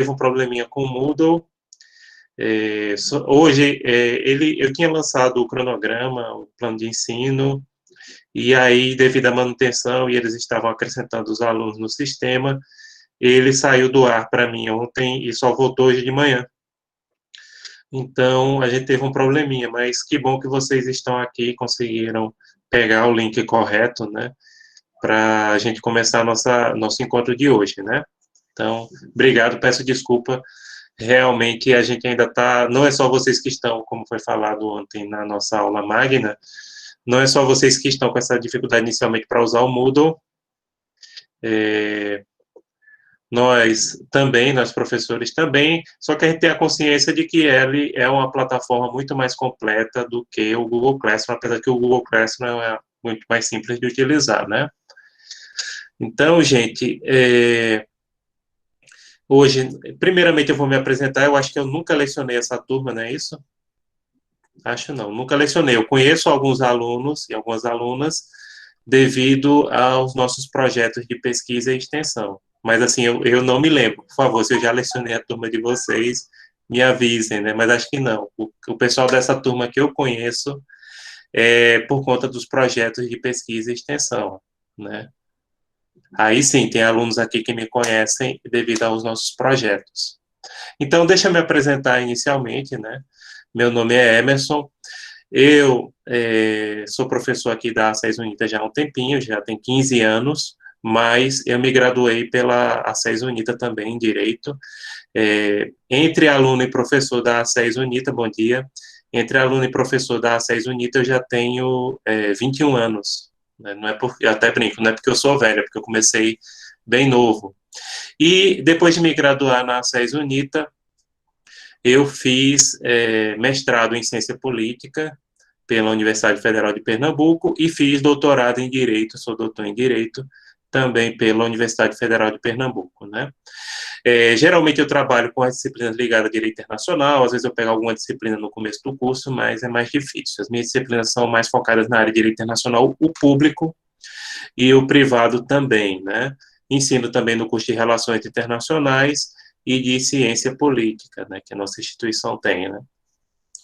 teve um probleminha com o Moodle. Hoje, eu tinha lançado o cronograma, o plano de ensino, e aí, devido à manutenção, e eles estavam acrescentando os alunos no sistema, ele saiu do ar para mim ontem e só voltou hoje de manhã. Então, a gente teve um probleminha, mas que bom que vocês estão aqui, conseguiram pegar o link correto, né, para a gente começar nosso encontro de hoje, né. Então, obrigado, peço desculpa, realmente a gente ainda está, não é só vocês que estão, como foi falado ontem na nossa aula magna, não é só vocês que estão com essa dificuldade inicialmente para usar o Moodle, nós professores também, só que a gente tem a consciência de que ele é uma plataforma muito mais completa do que o Google Classroom, apesar que o Google Classroom é muito mais simples de utilizar, né? Então, gente, hoje, primeiramente eu vou me apresentar, eu acho que eu nunca lecionei essa turma, não é isso? Acho não, nunca lecionei. Eu conheço alguns alunos e algumas alunas devido aos nossos projetos de pesquisa e extensão. Mas, assim, eu não me lembro. Por favor, se eu já lecionei a turma de vocês, me avisem, né? Mas acho que não. O pessoal dessa turma que eu conheço é por conta dos projetos de pesquisa e extensão, né? Aí sim, tem alunos aqui que me conhecem devido aos nossos projetos. Então, deixa eu me apresentar inicialmente, né? Meu nome é Emerson, eu sou professor aqui da ACES Unita já há um tempinho, já tem 15 anos, mas eu me graduei pela ACES Unita também em Direito. Entre aluno e professor da ACES Unita, bom dia, entre aluno e professor da ACES Unita eu já tenho 21 anos, né? Não é porque, eu até brinco, não é porque eu sou velho, é porque eu comecei bem novo. E depois de me graduar na ACES Unita, eu fiz mestrado em Ciência Política pela Universidade Federal de Pernambuco e fiz doutorado em Direito, sou doutor em Direito, também pela Universidade Federal de Pernambuco, né? Geralmente eu trabalho com as disciplinas ligadas a Direito Internacional, às vezes eu pego alguma disciplina no começo do curso, mas é mais difícil. As minhas disciplinas são mais focadas na área de Direito Internacional, o público e o privado também, né? Ensino também no curso de Relações Internacionais e de Ciência Política, né, que a nossa instituição tem, né?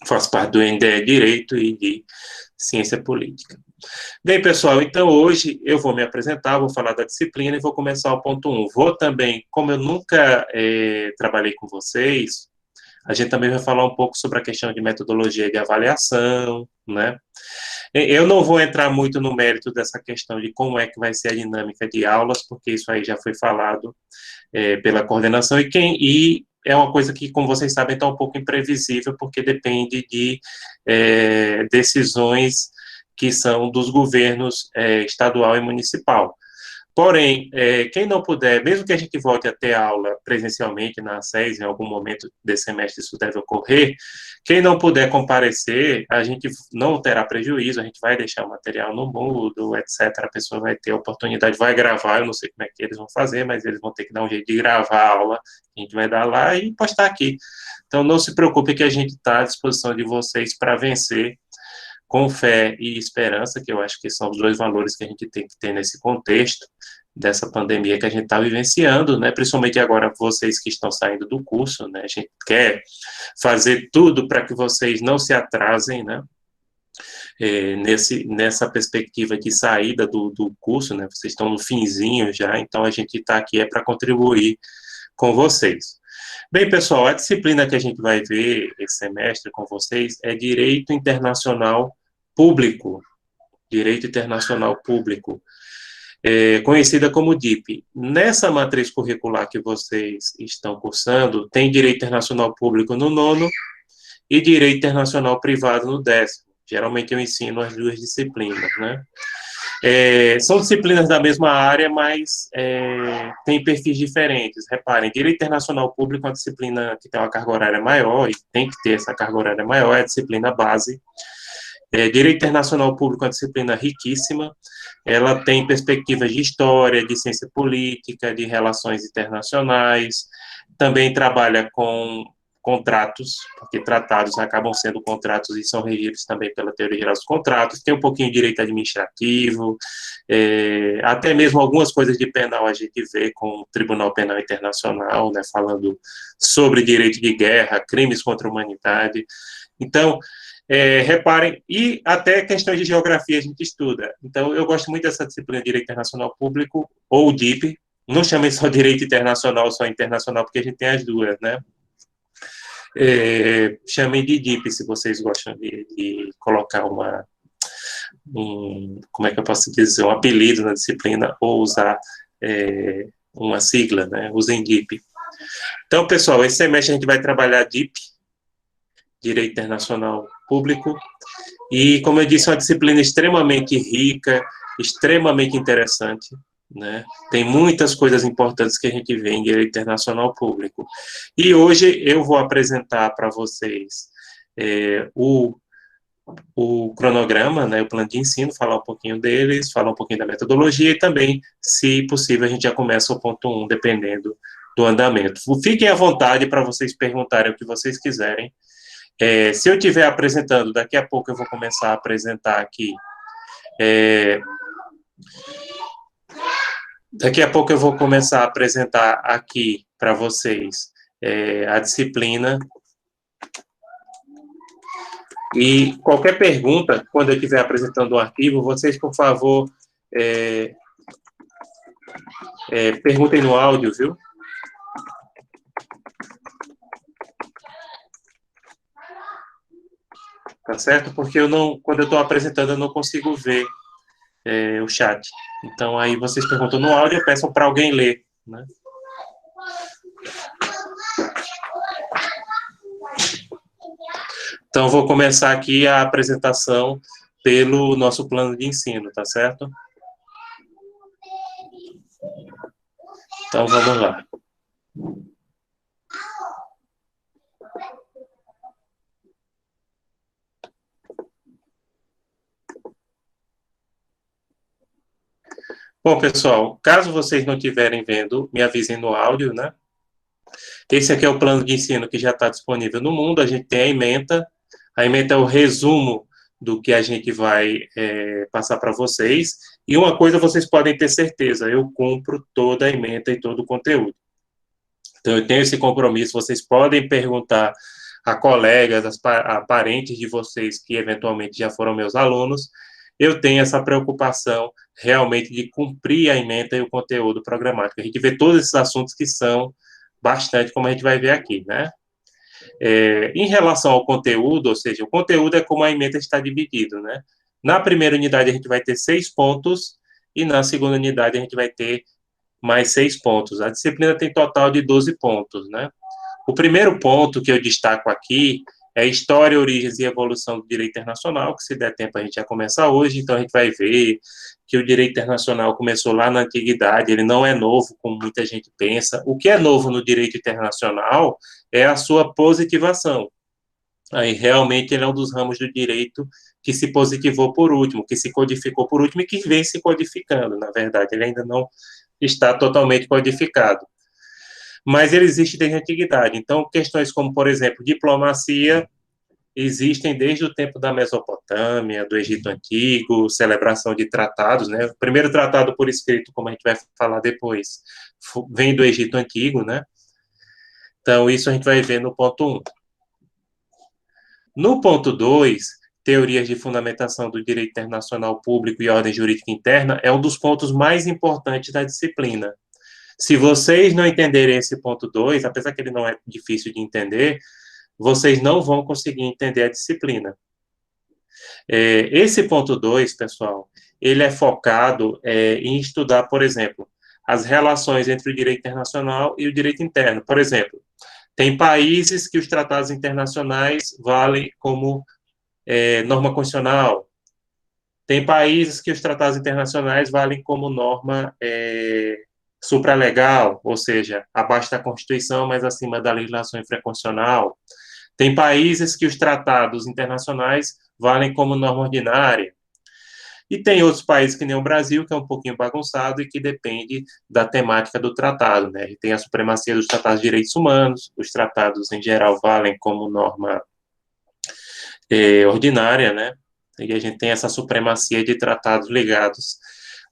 Faço parte do NDE Direito e de Ciência Política. Bem, pessoal, então hoje eu vou me apresentar, vou falar da disciplina e vou começar o ponto 1. Vou também, como eu nunca trabalhei com vocês, a gente também vai falar um pouco sobre a questão de metodologia de avaliação, né? Eu não vou entrar muito no mérito dessa questão de como é que vai ser a dinâmica de aulas, porque isso aí já foi falado pela coordenação, e é uma coisa que, como vocês sabem, está um pouco imprevisível, porque depende de decisões que são dos governos estadual e municipal. Porém, quem não puder, mesmo que a gente volte a ter aula presencialmente na SES, em algum momento desse semestre isso deve ocorrer, quem não puder comparecer, a gente não terá prejuízo, a gente vai deixar o material no Moodle, etc. A pessoa vai ter a oportunidade, vai gravar, eu não sei como é que eles vão fazer, mas eles vão ter que dar um jeito de gravar a aula, a gente vai dar lá e postar aqui. Então, não se preocupe que a gente está à disposição de vocês para vencer com fé e esperança, que eu acho que são os dois valores que a gente tem que ter nesse contexto dessa pandemia que a gente está vivenciando, né, principalmente agora vocês que estão saindo do curso, né, a gente quer fazer tudo para que vocês não se atrasem, né, nessa perspectiva de saída do curso, né, vocês estão no finzinho já, então a gente está aqui para contribuir com vocês. Bem, pessoal, a disciplina que a gente vai ver esse semestre com vocês é Direito Internacional Público. Direito Internacional Público, conhecida como DIP. Nessa matriz curricular que vocês estão cursando, tem Direito Internacional Público no 9º e Direito Internacional Privado no 10º. Geralmente eu ensino as duas disciplinas, né? São disciplinas da mesma área, mas têm perfis diferentes. Reparem, Direito Internacional Público é uma disciplina que tem uma carga horária maior, e tem que ter essa carga horária maior, é a disciplina base. Direito Internacional Público é uma disciplina riquíssima, ela tem perspectivas de história, de ciência política, de relações internacionais, também trabalha com contratos, porque tratados acabam sendo contratos e são regidos também pela teoria geral dos contratos, tem um pouquinho de direito administrativo, até mesmo algumas coisas de penal a gente vê com o Tribunal Penal Internacional, né, falando sobre direito de guerra, crimes contra a humanidade. Então, reparem, e até questões de geografia a gente estuda. Então, eu gosto muito dessa disciplina de Direito Internacional Público, ou DIP, não chamem só Direito Internacional, só Internacional, porque a gente tem as duas, né? Chamem de DIP, se vocês gostam de colocar como é que eu posso dizer, um apelido na disciplina, ou usar uma sigla, né? Usem DIP. Então, pessoal, esse semestre a gente vai trabalhar DIP, Direito Internacional Público, e, como eu disse, é uma disciplina extremamente rica, extremamente interessante, né? Tem muitas coisas importantes que a gente vê em Direito Internacional Público. E hoje eu vou apresentar para vocês o cronograma, né, o plano de ensino, falar um pouquinho deles, falar um pouquinho da metodologia e também, se possível, a gente já começa o ponto 1, dependendo do andamento. Fiquem à vontade para vocês perguntarem o que vocês quiserem. Se eu estiver apresentando, daqui a pouco eu vou começar a apresentar aqui. Daqui a pouco eu vou começar a apresentar aqui para vocês a disciplina. E qualquer pergunta, quando eu estiver apresentando o arquivo, vocês, por favor, perguntem no áudio, viu? Tá certo? Porque quando eu estou apresentando, eu não consigo ver o chat. Então, aí vocês perguntam no áudio, peçam para alguém ler, né? Então, vou começar aqui a apresentação pelo nosso plano de ensino, tá certo? Então, vamos lá. Bom, pessoal, caso vocês não estiverem vendo, me avisem no áudio, né? Esse aqui é o plano de ensino que já está disponível no mundo. A gente tem a ementa. A ementa é o resumo do que a gente vai passar para vocês. E uma coisa vocês podem ter certeza, eu cumpro toda a ementa e todo o conteúdo. Então, eu tenho esse compromisso. Vocês podem perguntar a colegas, a parentes de vocês que eventualmente já foram meus alunos. Eu tenho essa preocupação realmente de cumprir a ementa e o conteúdo programático. A gente vê todos esses assuntos que são bastante, como a gente vai ver aqui, né? Em relação ao conteúdo, ou seja, o conteúdo é como a ementa está dividido, né? Na primeira unidade a gente vai ter 6 pontos e na segunda unidade a gente vai ter mais 6 pontos. A disciplina tem total de 12 pontos, né? O primeiro ponto que eu destaco aqui é História, Origens e Evolução do Direito Internacional, que se der tempo a gente já começa hoje, então a gente vai ver que o direito internacional começou lá na antiguidade, ele não é novo, como muita gente pensa. O que é novo no direito internacional é a sua positivação. Aí, realmente, ele é um dos ramos do direito que se positivou por último, que se codificou por último e que vem se codificando, na verdade, ele ainda não está totalmente codificado. Mas ele existe desde a antiguidade. Então, questões como, por exemplo, diplomacia, existem desde o tempo da Mesopotâmia, do Egito Antigo, celebração de tratados, né? O primeiro tratado por escrito, como a gente vai falar depois, vem do Egito Antigo, né? Então, isso a gente vai ver no ponto 1. No ponto 2, teorias de fundamentação do direito internacional público e ordem jurídica interna, é um dos pontos mais importantes da disciplina. Se vocês não entenderem esse ponto 2, apesar que ele não é difícil de entender, vocês não vão conseguir entender a disciplina. Esse ponto 2, pessoal, ele é focado em estudar, por exemplo, as relações entre o direito internacional e o direito interno. Por exemplo, tem países que os tratados internacionais valem como norma constitucional. Tem países que os tratados internacionais valem como norma supralegal, ou seja, abaixo da Constituição, mas acima da legislação infraconstitucional. Tem países que os tratados internacionais valem como norma ordinária. E tem outros países que nem o Brasil, que é um pouquinho bagunçado e que depende da temática do tratado, né? Tem a supremacia dos tratados de direitos humanos, os tratados em geral valem como norma ordinária, né? E a gente tem essa supremacia de tratados ligados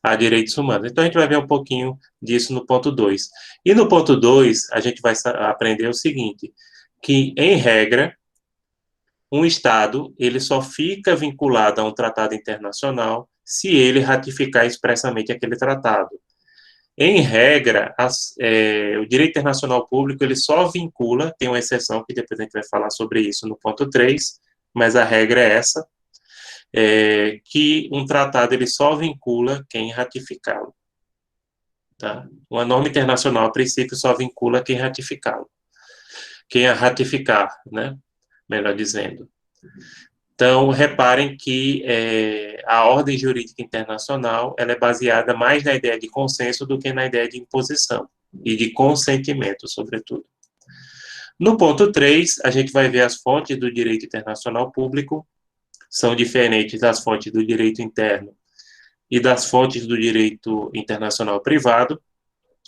a direitos humanos. Então, a gente vai ver um pouquinho disso no ponto 2. E no ponto 2, a gente vai aprender o seguinte, que, em regra, um Estado ele só fica vinculado a um tratado internacional se ele ratificar expressamente aquele tratado. Em regra, o direito internacional público ele só vincula, tem uma exceção que depois a gente vai falar sobre isso no ponto 3, mas a regra é essa, que um tratado ele só vincula quem ratificá-lo. Tá? Uma norma internacional, a princípio, só vincula quem ratificá-lo. Quem a ratificar, né? Melhor dizendo. Então, reparem que a ordem jurídica internacional ela é baseada mais na ideia de consenso do que na ideia de imposição e de consentimento, sobretudo. No ponto 3, a gente vai ver as fontes do direito internacional público, são diferentes das fontes do direito interno e das fontes do direito internacional privado,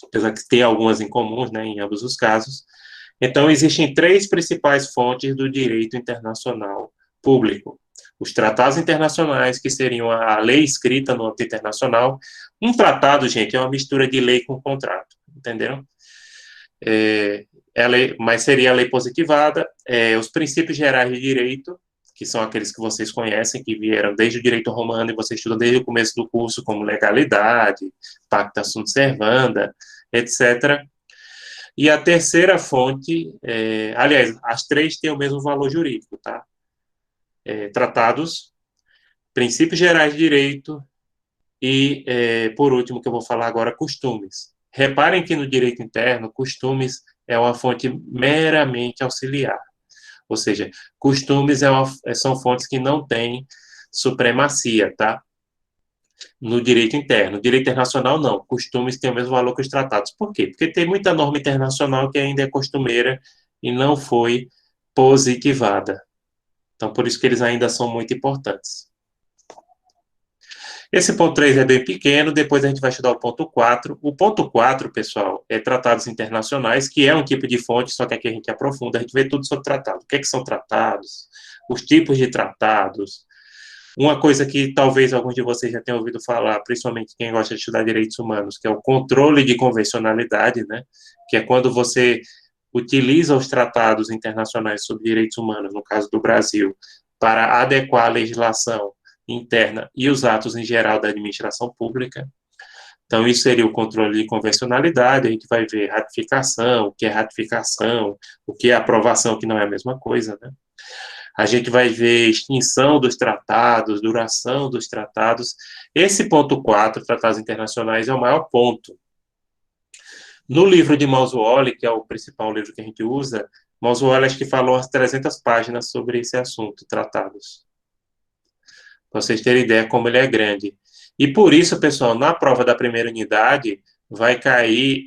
apesar que tem algumas em comuns, né, em ambos os casos. Então, existem 3 principais fontes do direito internacional público. Os tratados internacionais, que seriam a lei escrita no âmbito internacional. Um tratado, gente, é uma mistura de lei com contrato, entenderam? Mas seria a lei positivada, os princípios gerais de direito, que são aqueles que vocês conhecem, que vieram desde o direito romano e vocês estudam desde o começo do curso, como legalidade, pacta sunt servanda, etc. E a terceira fonte, aliás, as 3 têm o mesmo valor jurídico, tá? Tratados, princípios gerais de direito e, por último, que eu vou falar agora, costumes. Reparem que no direito interno, costumes é uma fonte meramente auxiliar. Ou seja, costumes são fontes que não têm supremacia, tá? No direito interno. No direito internacional, não. Costumes têm o mesmo valor que os tratados. Por quê? Porque tem muita norma internacional que ainda é costumeira e não foi positivada. Então, por isso que eles ainda são muito importantes. Esse ponto 3 é bem pequeno, depois a gente vai estudar o ponto 4. O ponto 4, pessoal, é tratados internacionais, que é um tipo de fonte, só que aqui a gente aprofunda, a gente vê tudo sobre tratado. O que são tratados? Os tipos de tratados. Uma coisa que talvez alguns de vocês já tenham ouvido falar, principalmente quem gosta de estudar direitos humanos, que é o controle de convencionalidade, né? Que é quando você utiliza os tratados internacionais sobre direitos humanos, no caso do Brasil, para adequar a legislação interna e os atos em geral da administração pública. Então, isso seria o controle de convencionalidade, a gente vai ver ratificação, o que é aprovação, que não é a mesma coisa, né? A gente vai ver extinção dos tratados, duração dos tratados. Esse ponto 4, tratados internacionais, é o maior ponto. No livro de Mauzuoli, que é o principal livro que a gente usa, Mauzuoli acho que falou as 300 páginas sobre esse assunto, tratados. Para vocês terem ideia como ele é grande. E por isso, pessoal, na prova da primeira unidade, vai cair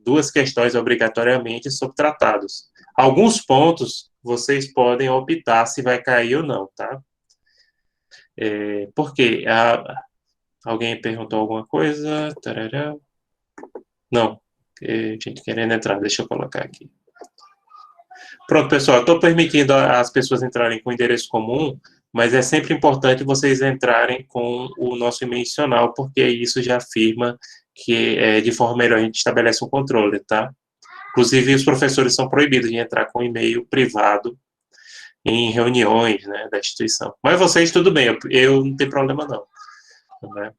2 questões obrigatoriamente sobre tratados. Alguns pontos vocês podem optar se vai cair ou não, tá? Por quê? Alguém perguntou alguma coisa? Tarará. Não. Gente querendo entrar, deixa eu colocar aqui. Pronto, pessoal, estou permitindo as pessoas entrarem com endereço comum, mas é sempre importante vocês entrarem com o nosso e-mail institucional, porque isso já afirma que, de forma melhor, a gente estabelece um controle, tá? Inclusive, os professores são proibidos de entrar com e-mail privado em reuniões, né, da instituição. Mas vocês, tudo bem, eu não tenho problema, não. Né?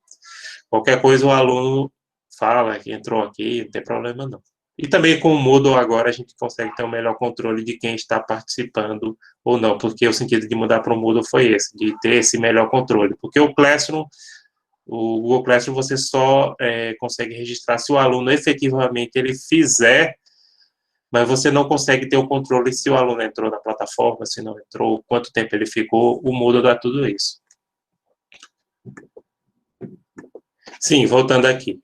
Qualquer coisa o aluno fala que entrou aqui, não tem problema, não. E também com o Moodle agora a gente consegue ter um melhor controle de quem está participando ou não, porque o sentido de mudar para o Moodle foi esse, de ter esse melhor controle. Porque o Classroom, o Google Classroom, você só consegue registrar se o aluno efetivamente ele fizer, mas você não consegue ter o controle se o aluno entrou na plataforma, se não entrou, quanto tempo ele ficou, o Moodle dá tudo isso. Sim, voltando aqui.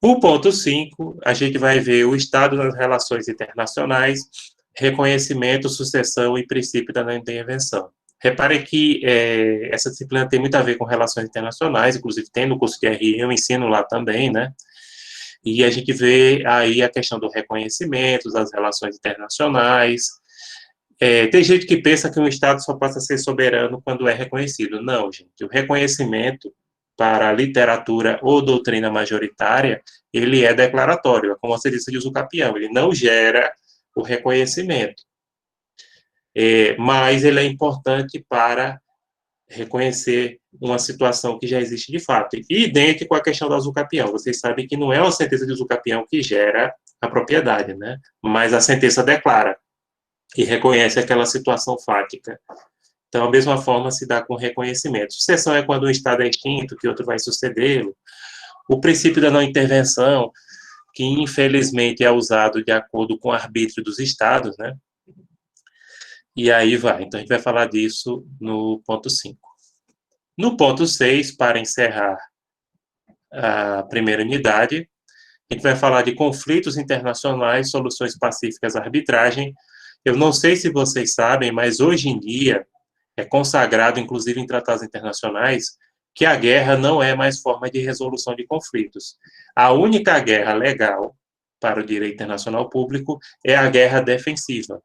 O ponto 5, a gente vai ver o estado das relações internacionais. reconhecimento, sucessão e princípio da não intervenção. Repare que essa disciplina tem muito a ver com relações internacionais, inclusive tem no curso de RI, eu ensino lá também, né? E a gente vê aí a questão do reconhecimento, das relações internacionais. Tem gente que pensa que um Estado só passa a ser soberano quando é reconhecido. Não, gente. O reconhecimento para a literatura ou doutrina majoritária, ele é declaratório, é como você disse de uso capião, ele não gera o reconhecimento. Mas ele é importante para reconhecer uma situação que já existe de fato. E idêntico à questão do usucapião. Vocês sabem que não é uma sentença de usucapião que gera a propriedade, né? Mas a sentença declara e reconhece aquela situação fática. Então, a mesma forma se dá com reconhecimento. Sucessão é quando um Estado é extinto, que outro vai sucedê-lo. O princípio da não intervenção, que infelizmente é usado de acordo com o arbítrio dos Estados, né? E aí vai. Então, a gente vai falar disso no ponto 5. No ponto 6, para encerrar a primeira unidade, a gente vai falar de conflitos internacionais, soluções pacíficas, arbitragem. Eu não sei se vocês sabem, mas hoje em dia é consagrado, inclusive em tratados internacionais, que a guerra não é mais forma de resolução de conflitos. A única guerra legal para o direito internacional público é a guerra defensiva.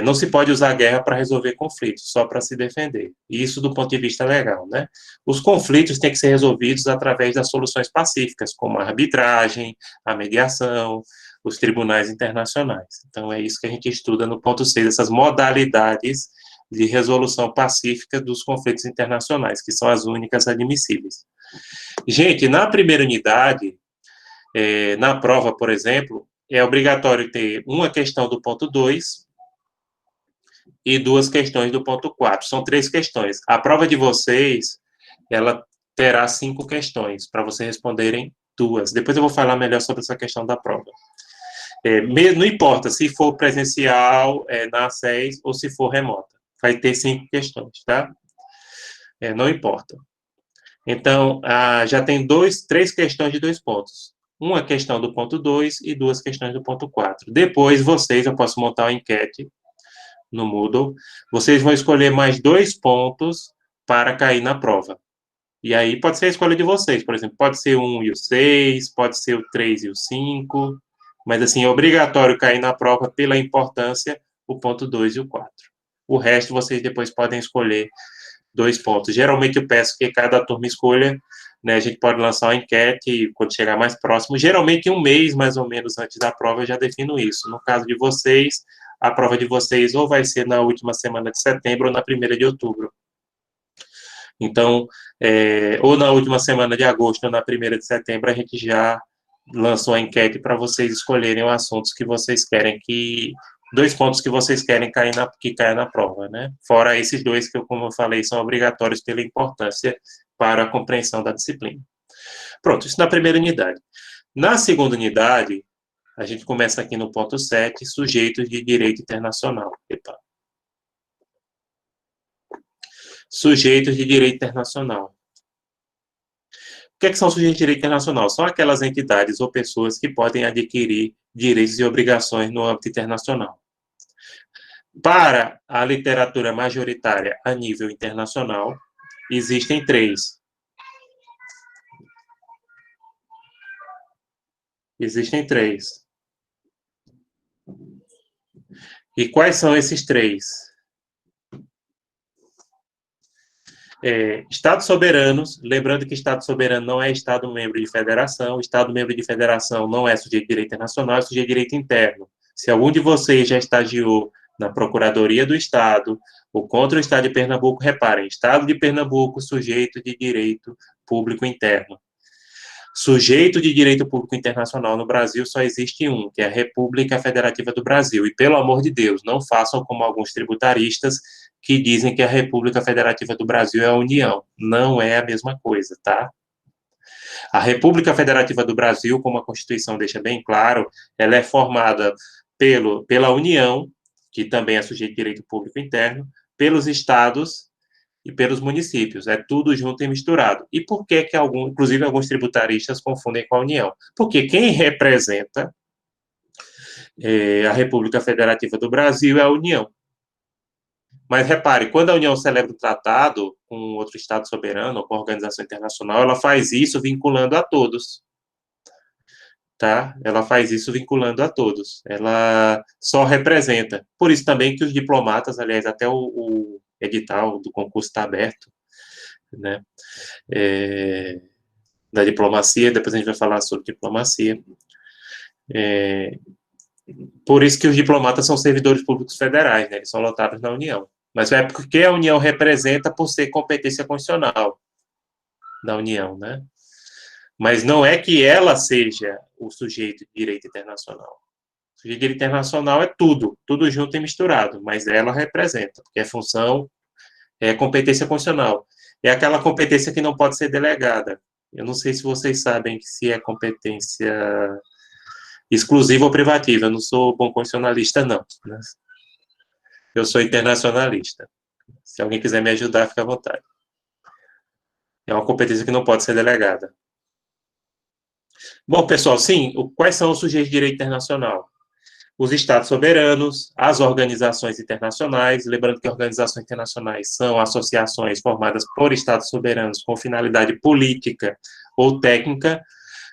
Não se pode usar a guerra para resolver conflitos, só para se defender. Isso do ponto de vista legal, né? Os conflitos têm que ser resolvidos através das soluções pacíficas, como a arbitragem, a mediação, os tribunais internacionais. Então, é isso que a gente estuda no ponto 6, essas modalidades de resolução pacífica dos conflitos internacionais, que são as únicas admissíveis. Gente, na primeira unidade, na prova, por exemplo, é obrigatório ter uma questão do ponto 2, e 2 questões do ponto 4. São 3 questões. A prova de vocês, ela terá 5 questões, para vocês responderem 2. Depois eu vou falar melhor sobre essa questão da prova. Não importa se for presencial, na SES, ou se for remota. Vai ter 5 questões, tá? Não importa. Então, já tem 3 questões de 2 pontos. Uma questão do ponto 2 e 2 questões do ponto 4. Depois, eu posso montar uma enquete no Moodle, vocês vão escolher mais 2 pontos para cair na prova. E aí pode ser a escolha de vocês, por exemplo, pode ser o 1 e o 6, pode ser o 3 e o 5, mas assim, é obrigatório cair na prova pela importância o ponto 2 e o 4. O resto vocês depois podem escolher 2 pontos. Geralmente eu peço que cada turma escolha, né, a gente pode lançar uma enquete quando chegar mais próximo, geralmente um mês mais ou menos antes da prova eu já defino isso. No caso de vocês, a prova de vocês ou vai ser na última semana de setembro ou na primeira de outubro. Então, ou na última semana de agosto ou na primeira de setembro, a gente já lançou a enquete para vocês escolherem os assuntos que vocês querem 2 pontos que vocês querem que caia na prova, né? Fora esses 2 que, como eu falei, são obrigatórios pela importância para a compreensão da disciplina. Pronto, isso na primeira unidade. Na segunda unidade, a gente começa aqui no ponto 7, sujeitos de direito internacional. Epa. Sujeitos de direito internacional. O que são sujeitos de direito internacional? São aquelas entidades ou pessoas que podem adquirir direitos e obrigações no âmbito internacional. Para a literatura majoritária a nível internacional, existem 3. Existem 3. E quais são esses 3? Estados soberanos, lembrando que Estado soberano não é Estado membro de federação, Estado membro de federação não é sujeito de direito internacional, é sujeito de direito interno. Se algum de vocês já estagiou na Procuradoria do Estado ou contra o Estado de Pernambuco, reparem, Estado de Pernambuco, sujeito de direito público interno. Sujeito de direito público internacional no Brasil só existe um, que é a República Federativa do Brasil. E, pelo amor de Deus, não façam como alguns tributaristas que dizem que a República Federativa do Brasil é a União. Não é a mesma coisa, tá? A República Federativa do Brasil, como a Constituição deixa bem claro, ela é formada pela União, que também é sujeito de direito público interno, pelos estados e pelos municípios. É tudo junto e misturado. E por que inclusive alguns tributaristas confundem com a União? Porque quem representa A República Federativa do Brasil é a União. Mas repare, quando a União celebra um tratado com outro Estado soberano ou com organização internacional, ela faz isso vinculando a todos. Tá? Ela faz isso vinculando a todos. Ela só representa. Por isso também que os diplomatas, aliás, até o edital do concurso está aberto, né? Da diplomacia, depois a gente vai falar sobre diplomacia. Por isso que os diplomatas são servidores públicos federais, né? Eles são lotados na União. Mas é porque a União representa por ser competência constitucional da União, né? Mas não é que ela seja o sujeito de direito internacional. O sujeito de direito internacional é tudo, tudo junto e misturado, mas ela representa, porque é função, é competência constitucional. É aquela competência que não pode ser delegada. Eu não sei se vocês sabem se é competência exclusiva ou privativa. Eu não sou bom constitucionalista, não, né? Eu sou internacionalista. Se alguém quiser me ajudar, fica à vontade. É uma competência que não pode ser delegada. Bom, pessoal, sim, quais são os sujeitos de direito internacional? Os Estados soberanos, as organizações internacionais, lembrando que organizações internacionais são associações formadas por Estados soberanos com finalidade política ou técnica.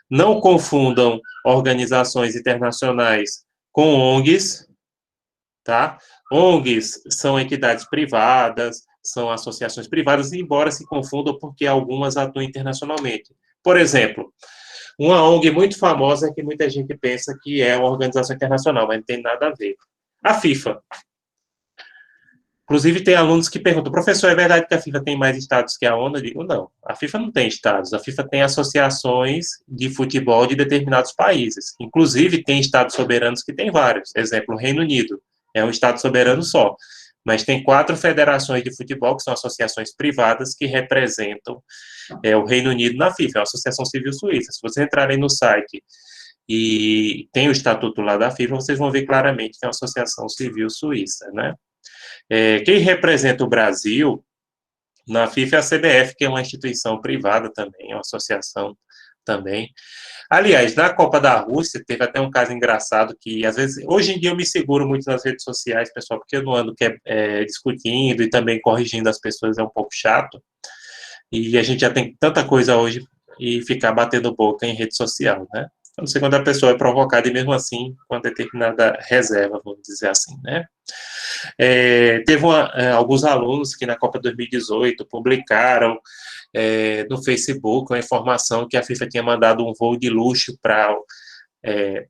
Não confundam organizações internacionais com ONGs, tá? ONGs são entidades privadas, são associações privadas, embora se confundam porque algumas atuam internacionalmente. Por exemplo, uma ONG muito famosa que muita gente pensa que é uma organização internacional, mas não tem nada a ver. A FIFA. Inclusive, tem alunos que perguntam, professor, é verdade que a FIFA tem mais estados que a ONU? Eu digo, não, a FIFA não tem estados, a FIFA tem associações de futebol de determinados países. Inclusive, tem estados soberanos que tem vários. Exemplo, o Reino Unido é um estado soberano só, mas tem 4 federações de futebol, que são associações privadas, que representam o Reino Unido na FIFA, é uma associação civil suíça. Se vocês entrarem no site e tem o estatuto lá da FIFA, vocês vão ver claramente que é uma associação civil suíça, né? Quem representa o Brasil na FIFA é a CBF, que é uma instituição privada também, é uma associação também. Aliás, na Copa da Rússia, teve até um caso engraçado que, às vezes, hoje em dia eu me seguro muito nas redes sociais, pessoal, porque eu não ando discutindo e também corrigindo as pessoas, é um pouco chato, e a gente já tem tanta coisa hoje e ficar batendo boca em rede social, né? Eu não sei quando a pessoa é provocada e mesmo assim com uma determinada reserva, vamos dizer assim, né? Teve alguns alunos que na Copa 2018 publicaram no Facebook uma informação que a FIFA tinha mandado um voo de luxo para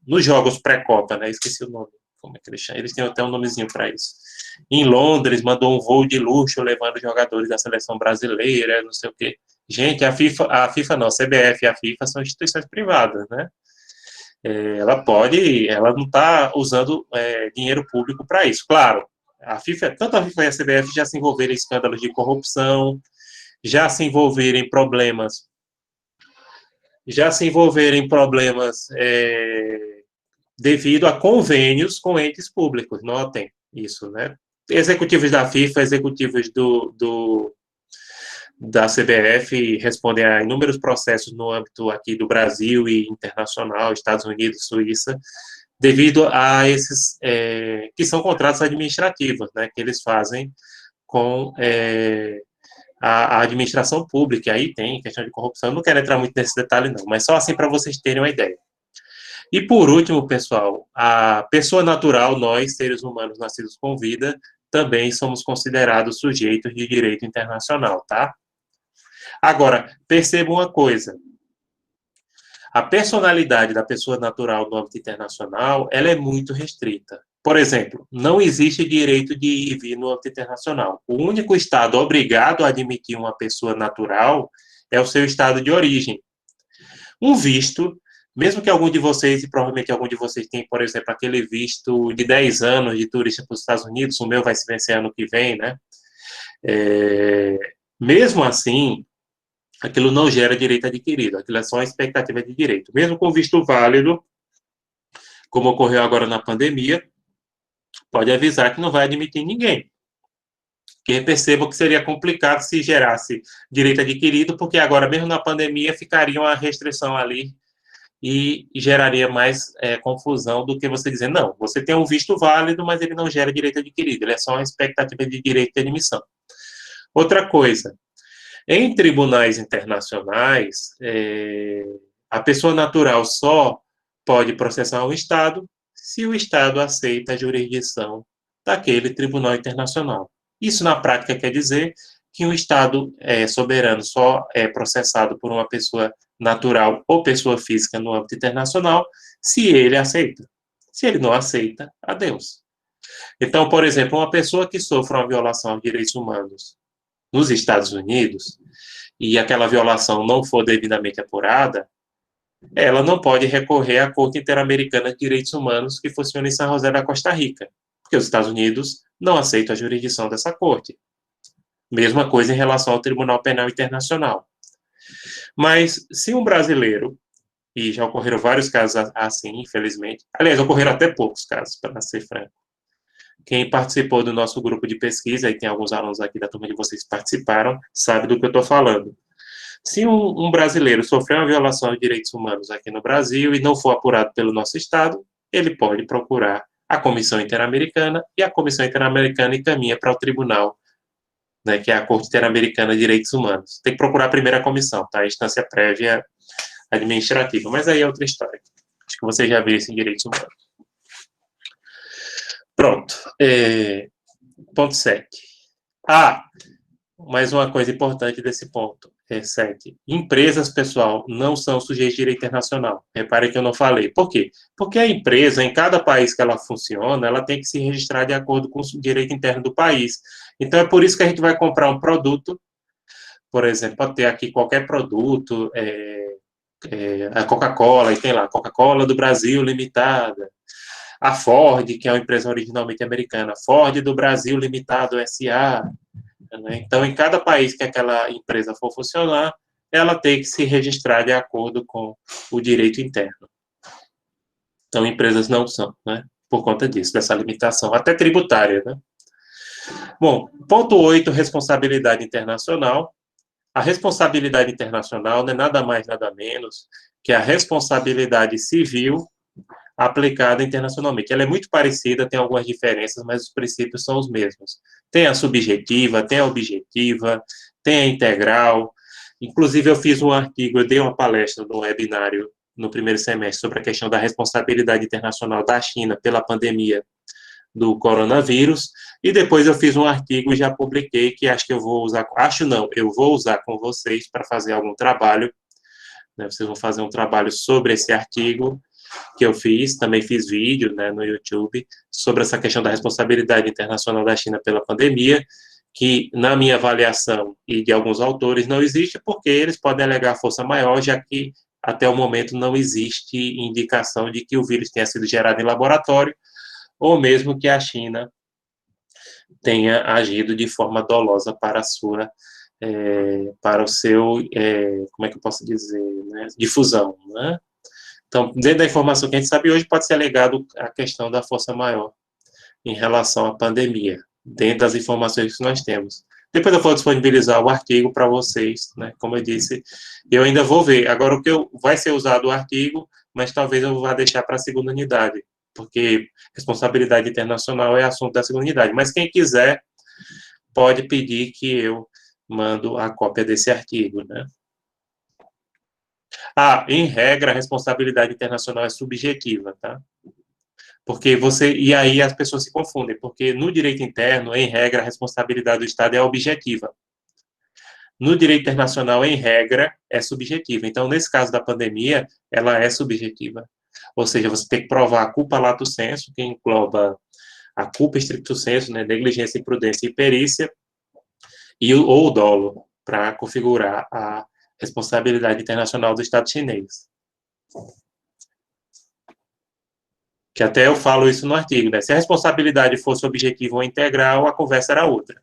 nos jogos pré-Copa, né? Esqueci o nome, como é que eles chamam? Eles têm até um nomezinho para isso. Em Londres, mandou um voo de luxo levando jogadores da seleção brasileira, não sei o quê. Gente, a FIFA não, a CBF e a FIFA são instituições privadas, né? Ela não está usando dinheiro público para isso. Claro, tanto a FIFA e a CBF já se envolveram em escândalos de corrupção, já se envolveram em problemas devido a convênios com entes públicos, notem isso, né? Executivos da FIFA, executivos da CBF respondem a inúmeros processos no âmbito aqui do Brasil e internacional, Estados Unidos, Suíça, devido a esses, que são contratos administrativos, né, que eles fazem com a administração pública, aí tem questão de corrupção, eu não quero entrar muito nesse detalhe não, mas só assim para vocês terem uma ideia. E por último, pessoal, a pessoa natural, nós, seres humanos nascidos com vida, também somos considerados sujeitos de direito internacional, tá? Agora, perceba uma coisa, a personalidade da pessoa natural no âmbito internacional, ela é muito restrita. Por exemplo, não existe direito de ir e vir no âmbito internacional. O único estado obrigado a admitir uma pessoa natural é o seu estado de origem. Um visto, mesmo que algum de vocês, e provavelmente algum de vocês tem, por exemplo, aquele visto de 10 anos de turista para os Estados Unidos, o meu vai se vencer ano que vem, né? Mesmo assim, aquilo não gera direito adquirido, aquilo é só uma expectativa de direito. Mesmo com visto válido, como ocorreu agora na pandemia, pode avisar que não vai admitir ninguém. Que percebam que seria complicado se gerasse direito adquirido, porque agora, mesmo na pandemia, ficaria uma restrição ali e geraria mais confusão do que você dizer, não, você tem um visto válido, mas ele não gera direito adquirido, ele é só uma expectativa de direito de admissão. Outra coisa, em tribunais internacionais, a pessoa natural só pode processar um Estado se o Estado aceita a jurisdição daquele tribunal internacional. Isso, na prática, quer dizer que um Estado soberano só é processado por uma pessoa natural ou pessoa física no âmbito internacional se ele aceita. Se ele não aceita, adeus. Então, por exemplo, uma pessoa que sofre uma violação aos direitos humanos nos Estados Unidos e aquela violação não for devidamente apurada, ela não pode recorrer à Corte Interamericana de Direitos Humanos que funciona em São José da Costa Rica, porque os Estados Unidos não aceitam a jurisdição dessa corte. Mesma coisa em relação ao Tribunal Penal Internacional. Mas se um brasileiro, e já ocorreram vários casos assim, infelizmente, aliás, ocorreram até poucos casos, para ser franco. Quem participou do nosso grupo de pesquisa, e tem alguns alunos aqui da turma de vocês que participaram, sabe do que eu estou falando. Se um brasileiro sofrer uma violação de direitos humanos aqui no Brasil e não for apurado pelo nosso Estado, ele pode procurar a Comissão Interamericana e a Comissão Interamericana encaminha para o Tribunal, né, que é a Corte Interamericana de Direitos Humanos. Tem que procurar a primeira comissão, tá? A instância prévia administrativa, mas aí é outra história. Acho que vocês já viram isso em direitos humanos. Pronto. Ponto 7. Mais uma coisa importante desse ponto. 7. Empresas, pessoal, não são sujeitos de direito internacional. Repare que eu não falei. Por quê? Porque a empresa, em cada país que ela funciona, ela tem que se registrar de acordo com o direito interno do país. Então, é por isso que a gente vai comprar um produto, por exemplo, pode ter aqui qualquer produto, a Coca-Cola, e tem lá, Coca-Cola do Brasil Limitada, a Ford, que é uma empresa originalmente americana, Ford do Brasil Limitado S.A., né? Então, em cada país que aquela empresa for funcionar, ela tem que se registrar de acordo com o direito interno. Então, empresas não são, né? Por conta disso, dessa limitação, até tributária, né? Bom, ponto 8, responsabilidade internacional. A responsabilidade internacional não é nada mais, nada menos que a responsabilidade civil aplicada internacionalmente. Ela é muito parecida, tem algumas diferenças, mas os princípios são os mesmos. Tem a subjetiva, tem a objetiva, tem a integral. Inclusive, eu fiz um artigo, eu dei uma palestra no webinário no primeiro semestre sobre a questão da responsabilidade internacional da China pela pandemia do coronavírus, e depois eu fiz um artigo e já publiquei, que acho que eu vou usar, eu vou usar com vocês para fazer algum trabalho, né, vocês vão fazer um trabalho sobre esse artigo que eu fiz, também fiz vídeo, né, no YouTube, sobre essa questão da responsabilidade internacional da China pela pandemia, que, na minha avaliação e de alguns autores, não existe, porque eles podem alegar força maior, já que, até o momento, não existe indicação de que o vírus tenha sido gerado em laboratório, ou mesmo que a China tenha agido de forma dolosa para a sua, para o seu, como é que eu posso dizer, né, difusão, né? Então, dentro da informação que a gente sabe hoje, pode ser alegado a questão da força maior em relação à pandemia, dentro das informações que nós temos. Depois eu vou disponibilizar o artigo para vocês, né? Como eu disse, eu ainda vou ver. Agora, vai ser usado o artigo, mas talvez eu vá deixar para a segunda unidade, porque responsabilidade internacional é assunto da segunda unidade. Mas quem quiser, pode pedir que eu mando a cópia desse artigo, né? Em regra, a responsabilidade internacional é subjetiva, tá? Porque e aí as pessoas se confundem, porque no direito interno, em regra, a responsabilidade do Estado é objetiva. No direito internacional, em regra, é subjetiva. Então, nesse caso da pandemia, ela é subjetiva. Ou seja, você tem que provar a culpa lato sensu, que engloba a culpa stricto sensu, né, negligência, imprudência e perícia, ou o dolo, para configurar a responsabilidade internacional do Estado chinês. Que até eu falo isso no artigo, né? Se a responsabilidade fosse objetiva ou integral, a conversa era outra.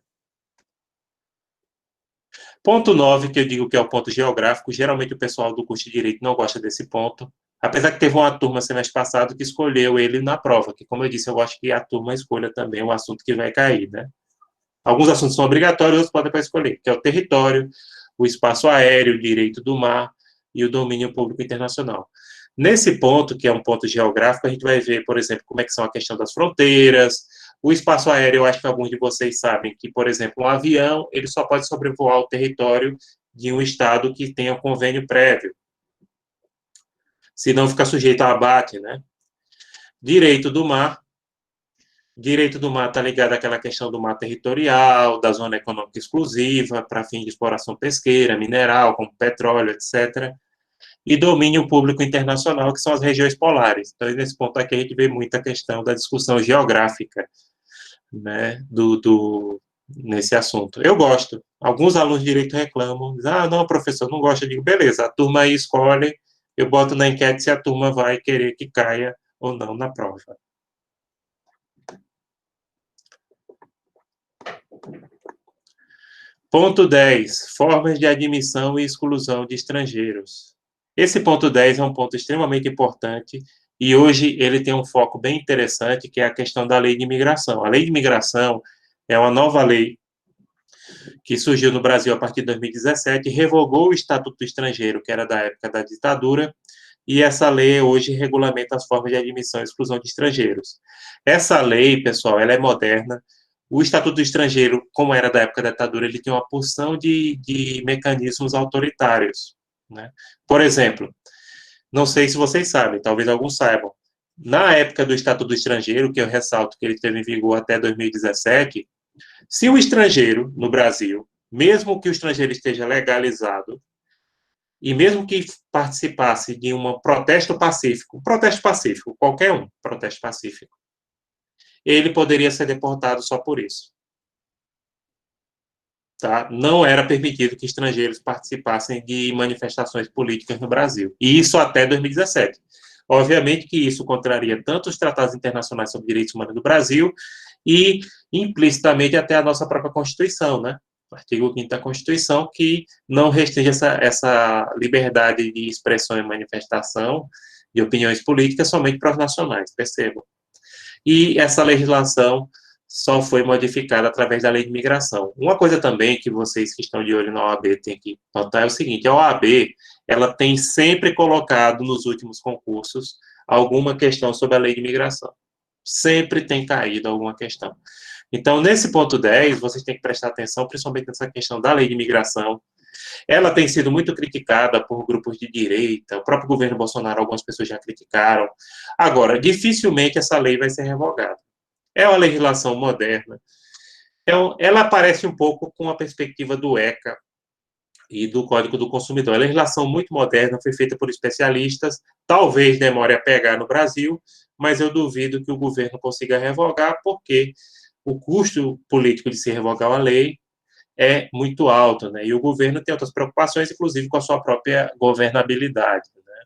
Ponto 9, que eu digo que é o ponto geográfico, geralmente o pessoal do curso de Direito não gosta desse ponto, apesar que teve uma turma semestre passado que escolheu ele na prova, que, como eu disse, eu gosto que a turma escolha também o assunto que vai cair, né? Alguns assuntos são obrigatórios, outros podem para escolher, que é o território, o espaço aéreo, o direito do mar e o domínio público internacional. Nesse ponto, que é um ponto geográfico, a gente vai ver, por exemplo, como é que são a questão das fronteiras, o espaço aéreo. Eu acho que alguns de vocês sabem que, por exemplo, um avião, ele só pode sobrevoar o território de um estado que tenha um convênio prévio, senão fica sujeito a abate, né? Direito do mar. Direito do mar está ligado àquela questão do mar territorial, da zona econômica exclusiva, para fim de exploração pesqueira, mineral, como petróleo, etc. E domínio público internacional, que são as regiões polares. Então, nesse ponto aqui, a gente vê muita questão da discussão geográfica, né, nesse assunto. Eu gosto. Alguns alunos de direito reclamam, dizem, não, professor, não gosta. Eu digo, beleza, a turma aí escolhe, eu boto na enquete se a turma vai querer que caia ou não na prova. Ponto 10. Formas de admissão e exclusão de estrangeiros. Esse ponto 10 é um ponto extremamente importante e hoje ele tem um foco bem interessante, que é a questão da lei de imigração. A lei de imigração é uma nova lei que surgiu no Brasil a partir de 2017, revogou o Estatuto do Estrangeiro, que era da época da ditadura, e essa lei hoje regulamenta as formas de admissão e exclusão de estrangeiros. Essa lei, pessoal, ela é moderna. O Estatuto do Estrangeiro, como era da época da ditadura, ele tem uma porção de mecanismos autoritários, né? Por exemplo, não sei se vocês sabem, talvez alguns saibam, na época do Estatuto do Estrangeiro, que eu ressalto que ele esteve em vigor até 2017, se o estrangeiro no Brasil, mesmo que o estrangeiro esteja legalizado, e mesmo que participasse de um protesto pacífico, qualquer um, protesto pacífico, ele poderia ser deportado só por isso. Tá? Não era permitido que estrangeiros participassem de manifestações políticas no Brasil. E isso até 2017. Obviamente que isso contraria tanto os tratados internacionais sobre direitos humanos do Brasil e, implicitamente, até a nossa própria Constituição, né? O artigo 5º da Constituição, que não restringe essa liberdade de expressão e manifestação de opiniões políticas somente para os nacionais, percebam. E essa legislação só foi modificada através da lei de imigração. Uma coisa também que vocês que estão de olho na OAB têm que notar é o seguinte: a OAB, ela tem sempre colocado nos últimos concursos alguma questão sobre a lei de imigração. Sempre tem caído alguma questão. Então, nesse ponto 10, vocês têm que prestar atenção, principalmente nessa questão da lei de imigração. Ela tem sido muito criticada por grupos de direita, o próprio governo Bolsonaro, algumas pessoas já criticaram. Agora, dificilmente essa lei vai ser revogada. É uma legislação moderna. Ela aparece um pouco com a perspectiva do ECA e do Código do Consumidor. É uma legislação muito moderna, foi feita por especialistas, talvez demore a pegar no Brasil, mas eu duvido que o governo consiga revogar, porque o custo político de se revogar uma lei é muito alto, né? E o governo tem outras preocupações, inclusive com a sua própria governabilidade, né?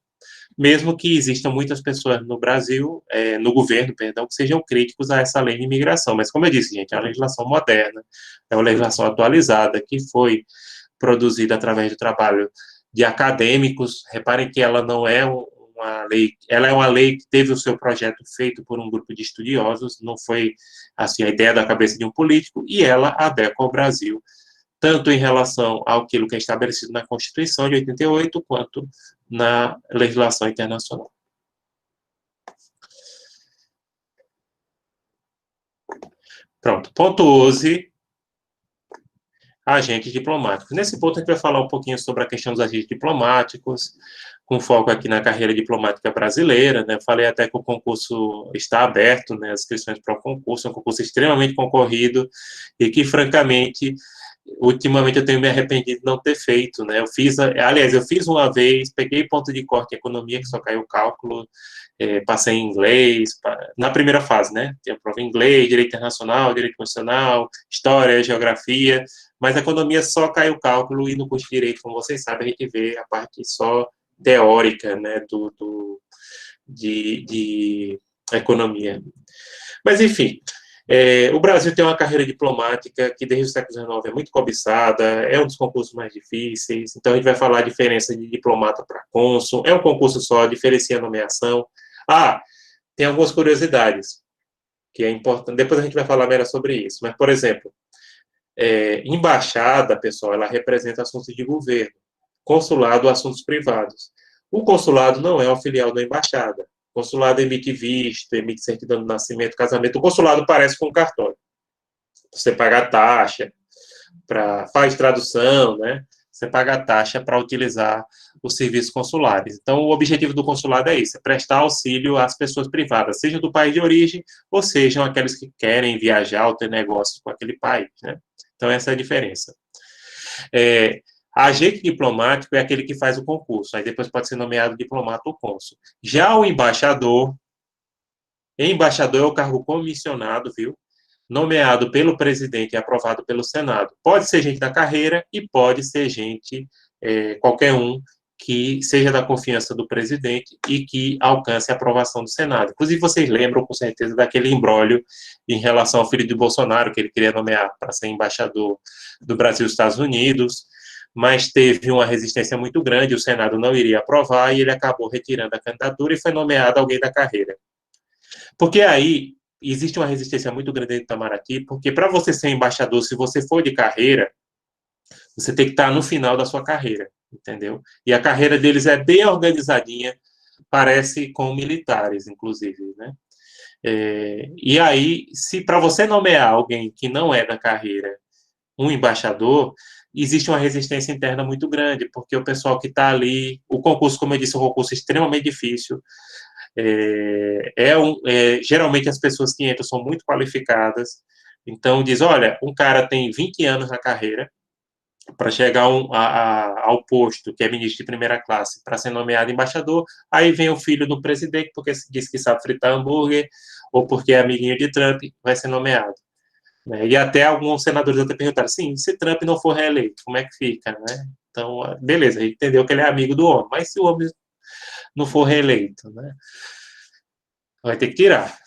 Mesmo que existam muitas pessoas no Brasil, no governo, perdão, que sejam críticos a essa lei de imigração. Mas, como eu disse, gente, é uma legislação moderna, é uma legislação atualizada, que foi produzida através do trabalho de acadêmicos. Reparem que ela não é uma lei, ela é uma lei que teve o seu projeto feito por um grupo de estudiosos, não foi, assim, a ideia da cabeça de um político, e ela adequa ao Brasil, tanto em relação àquilo que é estabelecido na Constituição de 88, quanto na legislação internacional. Pronto. Ponto 11. Agentes diplomáticos. Nesse ponto, a gente vai falar um pouquinho sobre a questão dos agentes diplomáticos, com foco aqui na carreira diplomática brasileira, né? Falei até que o concurso está aberto, né? As inscrições para o concurso, é um concurso extremamente concorrido e que, francamente, ultimamente eu tenho me arrependido de não ter feito, né? Eu fiz uma vez, peguei ponto de corte em economia, que só caiu o cálculo, passei em inglês, na primeira fase, né? Tem a prova em inglês, direito internacional, direito constitucional, história, geografia, mas a economia só caiu o cálculo e no curso de direito, como vocês sabem, a gente vê a parte só teórica, né, de economia. Mas, enfim, o Brasil tem uma carreira diplomática que desde o século XIX é muito cobiçada, é um dos concursos mais difíceis, então a gente vai falar a diferença de diplomata para cônsul, é um concurso só, diferencia a nomeação. Tem algumas curiosidades, que é importante, depois a gente vai falar melhor sobre isso, mas, por exemplo, embaixada, pessoal, ela representa assuntos de governo, consulado, assuntos privados. O consulado não é uma filial da embaixada. O consulado emite visto, emite certidão de nascimento, casamento. O consulado parece com um cartório. Você paga a taxa, faz tradução, né? Você paga a taxa para utilizar os serviços consulares. Então, o objetivo do consulado é isso, é prestar auxílio às pessoas privadas, seja do país de origem, ou sejam aqueles que querem viajar ou ter negócios com aquele país, né? Então, essa é a diferença. Agente diplomático é aquele que faz o concurso, aí depois pode ser nomeado diplomata ou cônsul. Já o embaixador é o cargo comissionado, viu? Nomeado pelo presidente e aprovado pelo Senado. Pode ser gente da carreira e pode ser gente, qualquer um, que seja da confiança do presidente e que alcance a aprovação do Senado. Inclusive, vocês lembram, com certeza, daquele imbróglio em relação ao filho de Bolsonaro, que ele queria nomear para ser embaixador do Brasil nos Estados Unidos, mas teve uma resistência muito grande, o Senado não iria aprovar e ele acabou retirando a candidatura e foi nomeado alguém da carreira. Porque aí existe uma resistência muito grande dentro do Itamaraty, porque para você ser embaixador, se você for de carreira, você tem que estar no final da sua carreira, entendeu? E a carreira deles é bem organizadinha, parece com militares, inclusive, né? E aí, se para você nomear alguém que não é da carreira um embaixador, existe uma resistência interna muito grande, porque o pessoal que está ali, o concurso, como eu disse, é um concurso extremamente difícil, geralmente as pessoas que entram são muito qualificadas, então diz, olha, um cara tem 20 anos na carreira para chegar ao posto que é ministro de primeira classe para ser nomeado embaixador, aí vem o filho do presidente porque diz que sabe fritar hambúrguer ou porque é amiguinho de Trump, vai ser nomeado. Né? E até alguns senadores até perguntaram, sim, se Trump não for reeleito, como é que fica? Né? Então, beleza, a gente entendeu que ele é amigo do homem, mas se o homem não for reeleito, né? Vai ter que tirar.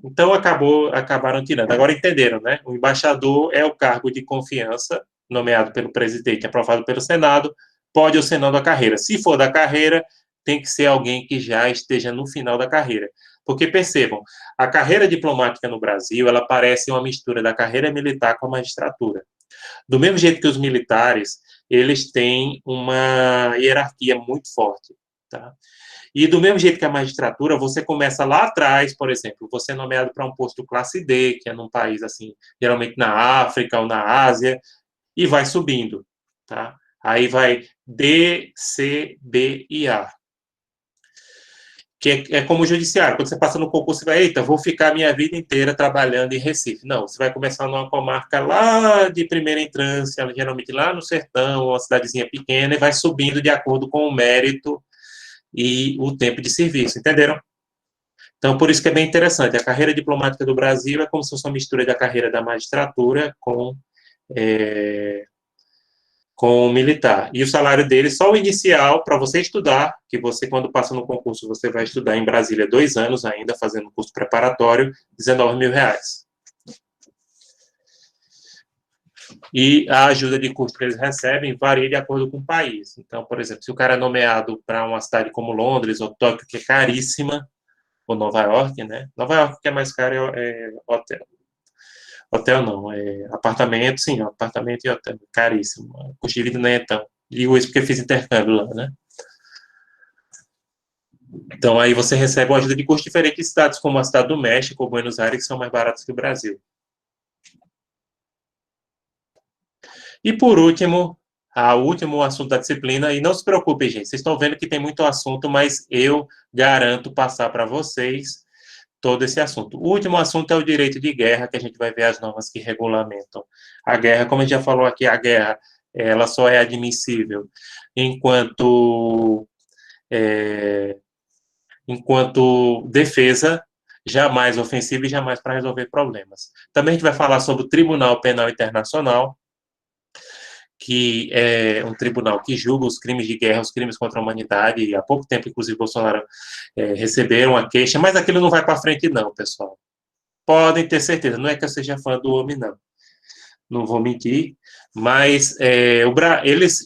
Então, acabaram tirando. Agora entenderam, né? O embaixador é o cargo de confiança, nomeado pelo presidente, aprovado pelo Senado, pode ou não da carreira. Se for da carreira, tem que ser alguém que já esteja no final da carreira. Porque, percebam, a carreira diplomática no Brasil, ela parece uma mistura da carreira militar com a magistratura. Do mesmo jeito que os militares, eles têm uma hierarquia muito forte, tá? E do mesmo jeito que a magistratura, você começa lá atrás, por exemplo, você é nomeado para um posto classe D, que é num país assim, geralmente na África ou na Ásia, e vai subindo, tá? Aí vai D, C, B e A. Que é como o judiciário, quando você passa no concurso, você vai, eita, vou ficar a minha vida inteira trabalhando em Recife. Não, você vai começar numa comarca lá de primeira entrância, geralmente lá no sertão, uma cidadezinha pequena, e vai subindo de acordo com o mérito e o tempo de serviço, entenderam? Então, por isso que é bem interessante. A carreira diplomática do Brasil é como se fosse uma mistura da carreira da magistratura com o militar. E o salário dele, só o inicial, para você estudar, que você, quando passa no concurso, você vai estudar em Brasília 2 anos ainda, fazendo curso preparatório, R$ 19.000. E a ajuda de custo que eles recebem varia de acordo com o país. Então, por exemplo, se o cara é nomeado para uma cidade como Londres ou Tóquio, que é caríssima, ou Nova York, né? Nova York que é mais caro é hotel. Hotel não, é apartamento, sim, apartamento e hotel, caríssimo. O custo de vida não é tão. Digo isso porque eu fiz intercâmbio lá, né? Então aí você recebe uma ajuda de custo diferente em cidades como a cidade do México ou Buenos Aires, que são mais baratas que o Brasil. E por último, o último assunto da disciplina, e não se preocupem, gente, vocês estão vendo que tem muito assunto, mas eu garanto passar para vocês todo esse assunto. O último assunto é o direito de guerra, que a gente vai ver as normas que regulamentam. A guerra, como a gente já falou aqui, a guerra, ela só é admissível enquanto defesa, jamais ofensiva e jamais para resolver problemas. Também a gente vai falar sobre o Tribunal Penal Internacional, que é um tribunal que julga os crimes de guerra, os crimes contra a humanidade, e há pouco tempo, inclusive, Bolsonaro receberam a queixa, mas aquilo não vai para frente não, pessoal. Podem ter certeza, não é que eu seja fã do homem, não vou mentir, mas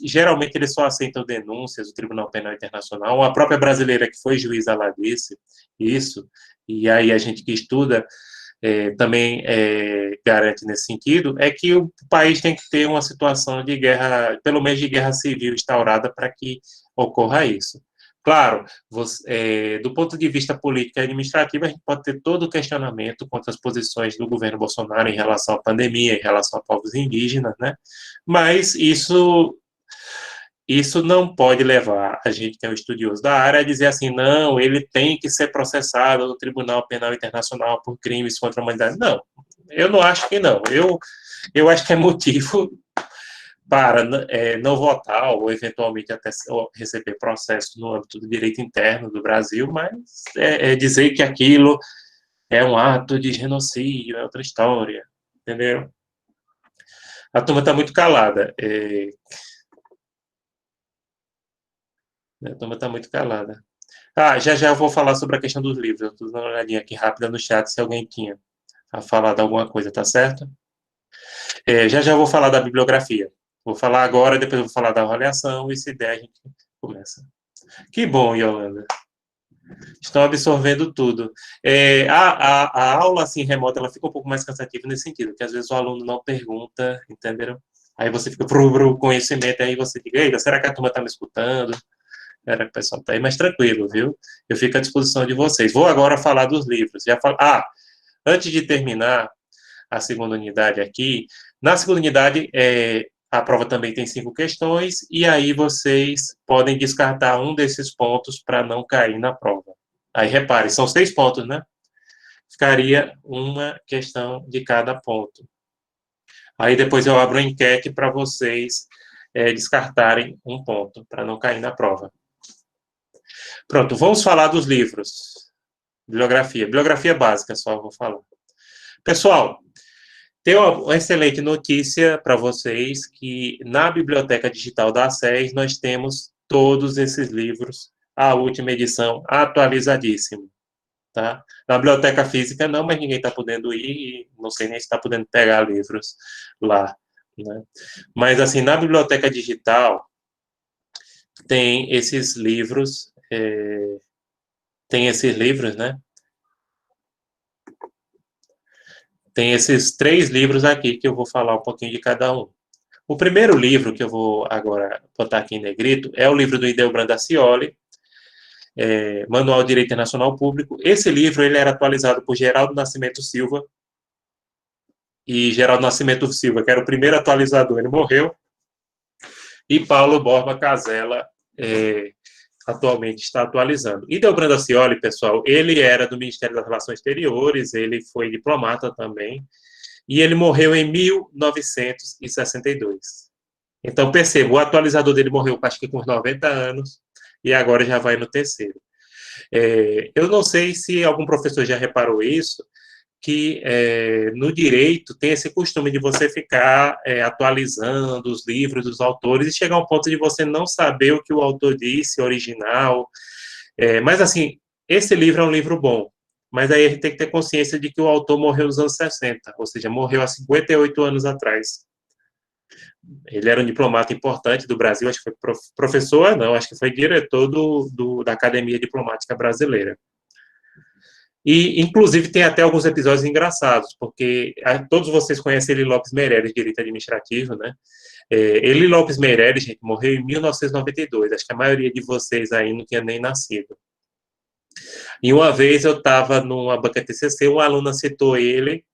geralmente eles só aceitam denúncias do Tribunal Penal Internacional, a própria brasileira que foi juíza lá disse isso, e aí a gente que estuda também garante nesse sentido, é que o país tem que ter uma situação de guerra, pelo menos de guerra civil instaurada para que ocorra isso. Claro, do ponto de vista político e administrativo, a gente pode ter todo o questionamento contra as posições do governo Bolsonaro em relação à pandemia, em relação a povos indígenas, né? Mas isso não pode levar a gente, que é um estudioso da área, a dizer assim, não, ele tem que ser processado no Tribunal Penal Internacional por crimes contra a humanidade. Não, eu não acho que não. Eu acho que é motivo para não votar ou eventualmente até receber processo no âmbito do direito interno do Brasil, mas dizer que aquilo é um ato de genocídio, é outra história, entendeu? A turma está muito calada. A turma está muito calada. Ah, já já eu vou falar sobre a questão dos livros. Eu estou dando uma olhadinha aqui rápida no chat se alguém tinha a falar de alguma coisa, tá certo? Já já eu vou falar da bibliografia. Vou falar agora, depois eu vou falar da avaliação, e se der a gente começa. Que bom, Yolanda. Estão absorvendo tudo. A aula assim remota ela fica um pouco mais cansativa nesse sentido, que às vezes o aluno não pergunta, entenderam? Aí você fica pro conhecimento, aí você fica, eita, será que a turma está me escutando? Será que o pessoal está aí? Mas tranquilo, viu? Eu fico à disposição de vocês. Vou agora falar dos livros. Antes de terminar a segunda unidade aqui, na segunda unidade, a prova também tem 5 questões, e aí vocês podem descartar um desses pontos para não cair na prova. Aí, repare, são 6 pontos, né? Ficaria uma questão de cada ponto. Aí, depois eu abro a enquete para vocês descartarem um ponto, para não cair na prova. Pronto, vamos falar dos livros. Bibliografia básica, só vou falar. Pessoal, tenho uma excelente notícia para vocês, que na Biblioteca Digital da ACES nós temos todos esses livros, a última edição, atualizadíssimo. Tá? Na biblioteca física não, mas ninguém está podendo ir, e não sei nem se está podendo pegar livros lá. Né? Mas, assim, na biblioteca digital tem esses livros, né? Tem esses 3 livros aqui que eu vou falar um pouquinho de cada um. O primeiro livro que eu vou agora botar aqui em negrito é o livro do Ildebrando Dacioli, Manual de Direito Internacional Público. Esse livro ele era atualizado por Geraldo Nascimento Silva, e Geraldo Nascimento Silva, que era o primeiro atualizador, ele morreu, e Paulo Borba Casella atualmente está atualizando. Ildebrando Dacioli, pessoal, ele era do Ministério das Relações Exteriores, ele foi diplomata também, e ele morreu em 1962. Então, perceba, o atualizador dele morreu, acho que com uns 90 anos, e agora já vai no terceiro. Eu não sei se algum professor já reparou isso, que no direito tem esse costume de você ficar atualizando os livros dos autores e chegar a um ponto de você não saber o que o autor disse, original. Mas, assim, esse livro é um livro bom, mas aí a gente tem que ter consciência de que o autor morreu nos anos 60, ou seja, morreu há 58 anos atrás. Ele era um diplomata importante do Brasil, acho que foi professor, não, acho que foi diretor da Academia Diplomática Brasileira. E, inclusive, tem até alguns episódios engraçados, porque todos vocês conhecem Eli Lopes Meireles, direito administrativo, né? Eli Lopes Meireles, gente, morreu em 1992, acho que a maioria de vocês aí não tinha nem nascido. E uma vez eu estava numa banca TCC, uma aluna citou ele,